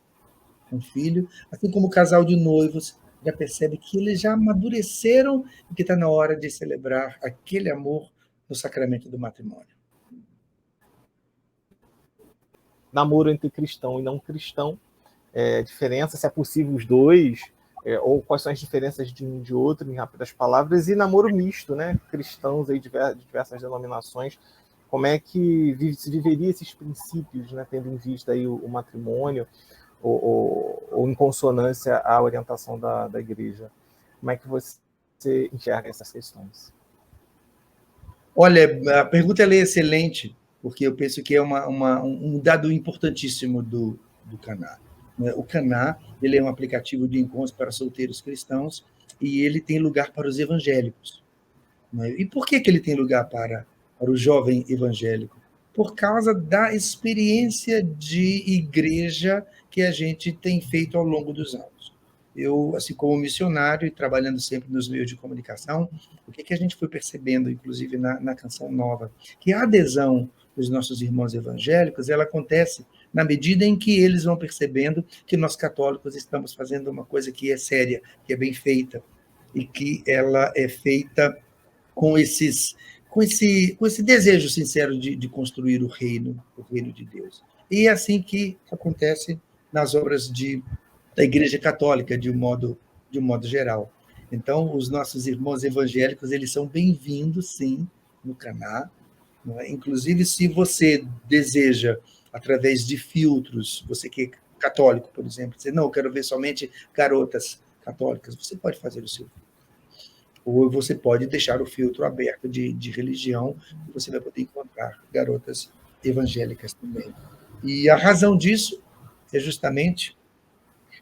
um filho, assim como o casal de noivos já percebe que eles já amadureceram e que está na hora de celebrar aquele amor no sacramento do matrimônio. Namoro entre cristão e não cristão, diferença, se é possível os dois, ou quais são as diferenças de um e de outro, em rápidas palavras, e namoro misto, né? Cristãos aí de diversas denominações, como é que se viveria esses princípios, né? Tendo em vista aí o matrimônio, ou em consonância à orientação da igreja. Como é que você enxerga essas questões? Olha, a pergunta é excelente, porque eu penso que é um dado importantíssimo do Caná. O Caná ele é um aplicativo de encontros para solteiros cristãos e ele tem lugar para os evangélicos. E por que ele tem lugar para o jovem evangélico? Por causa da experiência de igreja que a gente tem feito ao longo dos anos. Eu, assim como missionário e trabalhando sempre nos meios de comunicação, o que a gente foi percebendo, inclusive na Canção Nova, que a adesão dos nossos irmãos evangélicos, ela acontece na medida em que eles vão percebendo que nós católicos estamos fazendo uma coisa que é séria, que é bem feita, e que ela é feita com esse desejo sincero de construir o reino de Deus. E é assim que acontece nas obras da Igreja Católica, de um modo geral. Então, os nossos irmãos evangélicos, eles são bem-vindos, sim, no Caná. Inclusive, se você deseja, através de filtros, você que é católico, por exemplo, dizer, não, eu quero ver somente garotas católicas, você pode fazer o seu filtro. Ou você pode deixar o filtro aberto de religião, e você vai poder encontrar garotas evangélicas também. E a razão disso é justamente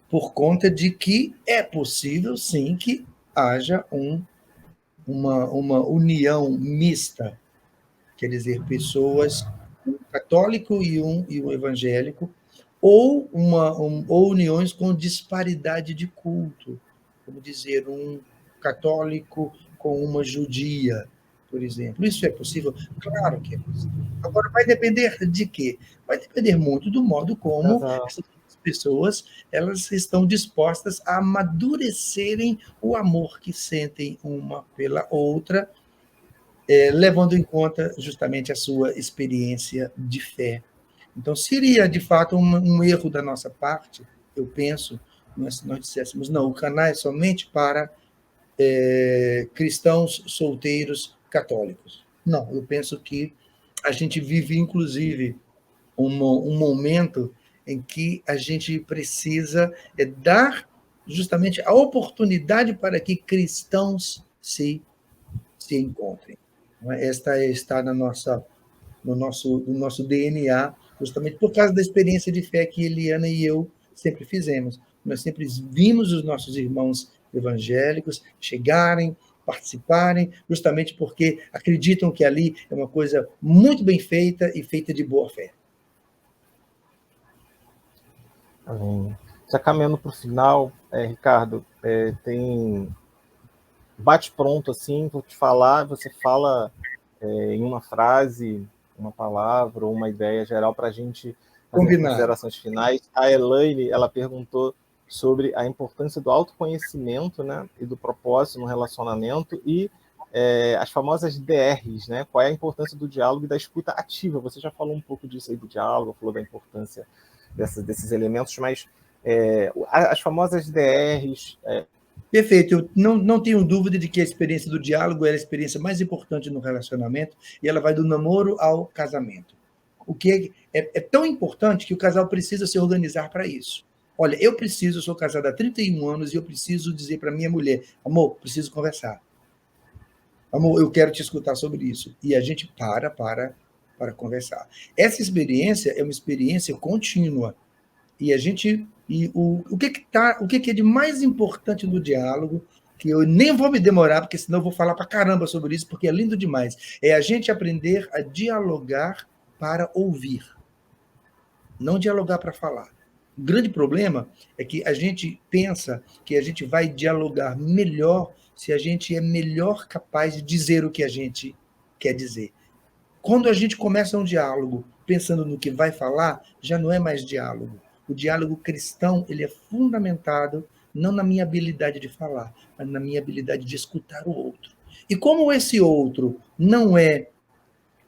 por conta de que é possível, sim, que haja uma união mista, quer dizer, pessoas, um católico e um evangélico, ou ou uniões com disparidade de culto, como dizer, um católico com uma judia, por exemplo. Isso é possível? Claro que é possível. Agora, vai depender de quê? Vai depender muito do modo como essas pessoas elas estão dispostas a amadurecerem o amor que sentem uma pela outra, levando em conta justamente a sua experiência de fé. Então, seria, de fato, um erro da nossa parte, eu penso, se nós disséssemos, não, o Caná é somente para cristãos solteiros católicos. Não, eu penso que a gente vive, inclusive, um momento em que a gente precisa dar justamente a oportunidade para que cristãos se encontrem. Esta está no nosso DNA, justamente por causa da experiência de fé que Eliana e eu sempre fizemos. Nós sempre vimos os nossos irmãos evangélicos chegarem, participarem, justamente porque acreditam que ali é uma coisa muito bem feita e feita de boa fé. Amém. Já caminhando para o final, Ricardo, tem bate pronto assim, vou te falar, você fala em uma frase, uma palavra ou uma ideia geral para a gente fazer as considerações finais. A Elaine, ela perguntou sobre a importância do autoconhecimento, né, e do propósito no relacionamento e as famosas DRs, né? Qual é a importância do diálogo e da escuta ativa? Você já falou um pouco disso aí do diálogo, falou da importância desses elementos, mas as famosas DRs... Perfeito, eu não tenho dúvida de que a experiência do diálogo é a experiência mais importante no relacionamento e ela vai do namoro ao casamento. O que é tão importante que o casal precisa se organizar para isso. Olha, eu sou casado há 31 anos e eu preciso dizer para minha mulher, amor, preciso conversar. Amor, eu quero te escutar sobre isso. E a gente para conversar. Essa experiência é uma experiência contínua. E a gente... o que é de mais importante no diálogo, que eu nem vou me demorar, porque senão eu vou falar para caramba sobre isso, porque é lindo demais, é a gente aprender a dialogar para ouvir, não dialogar para falar. O grande problema é que a gente pensa que a gente vai dialogar melhor se a gente é melhor capaz de dizer o que a gente quer dizer. Quando a gente começa um diálogo pensando no que vai falar, já não é mais diálogo. O diálogo cristão, ele é fundamentado não na minha habilidade de falar, mas na minha habilidade de escutar o outro. E como esse outro não é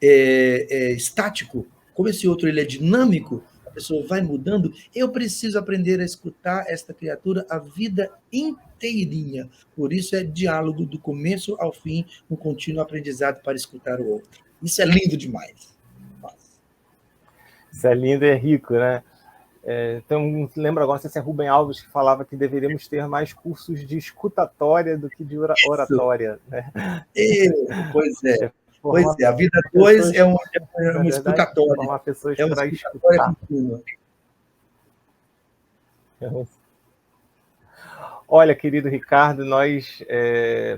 estático, como esse outro ele é dinâmico, a pessoa vai mudando, eu preciso aprender a escutar esta criatura a vida inteirinha. Por isso é diálogo do começo ao fim, um contínuo aprendizado para escutar o outro. Isso é lindo demais. Nossa. Isso é lindo e é rico, né? Então, lembro agora, não sei se é Rubem Alves que falava que deveríamos ter mais cursos de escutatória do que de oratória. Né? Pois é. Pois é, a vida 2 é uma escutatória. Formar pessoas é uma para escutatória escutar. contínua. Olha, querido Ricardo, nós,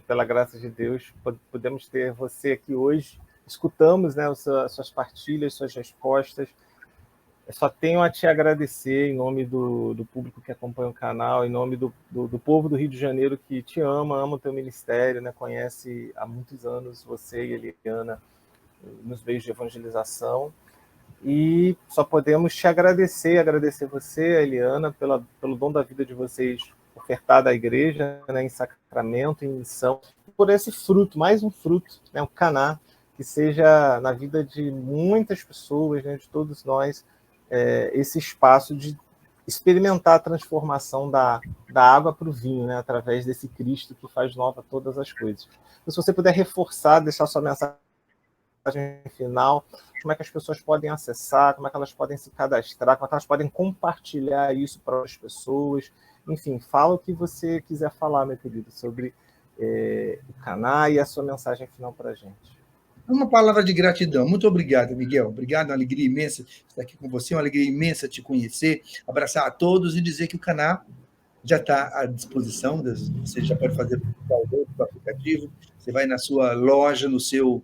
pela graça de Deus, podemos ter você aqui hoje. Escutamos, né, suas partilhas, suas respostas. Eu só tenho a te agradecer em nome do público que acompanha o canal, em nome do povo do Rio de Janeiro que te ama o teu ministério, né? Conhece há muitos anos você e a Eliana nos meios de evangelização. E só podemos te agradecer você, a Eliana, pelo dom da vida de vocês ofertada à igreja, né, em sacramento, em missão, por esse fruto, mais um fruto, né, um caná, que seja na vida de muitas pessoas, né, de todos nós, esse espaço de experimentar a transformação da água para o vinho, né, através desse Cristo que faz nova todas as coisas. Então, se você puder reforçar, deixar sua mensagem final, como é que as pessoas podem acessar, como é que elas podem se cadastrar, como é que elas podem compartilhar isso para as pessoas, enfim, fala o que você quiser falar, meu querido, sobre o canal e a sua mensagem final para a gente. Uma palavra de gratidão. Muito obrigado, Miguel. Obrigado, uma alegria imensa estar aqui com você, uma alegria imensa te conhecer, abraçar a todos e dizer que o canal já está à disposição, você já pode fazer o download do aplicativo, você vai na sua loja, no seu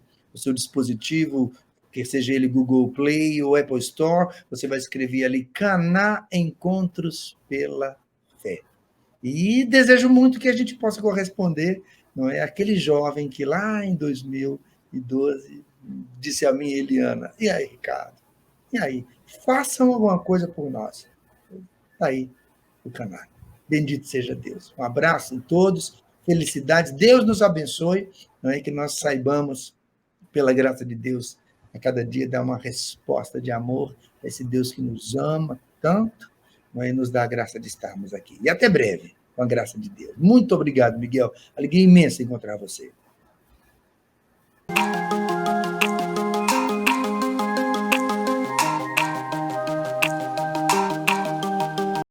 dispositivo, quer seja ele Google Play ou Apple Store, você vai escrever ali Caná Encontros pela Fé. E desejo muito que a gente possa corresponder, não é? Aquele jovem que lá em 2012 disse a mim, Eliana, e aí, Ricardo? E aí? Façam alguma coisa por nós. Aí, o canal. Bendito seja Deus. Um abraço em todos, felicidades, Deus nos abençoe, não é? Que nós saibamos, pela graça de Deus, a cada dia dar uma resposta de amor a esse Deus que nos ama tanto, não é? E nos dá a graça de estarmos aqui. E até breve, com a graça de Deus. Muito obrigado, Miguel. Alegria imensa encontrar você.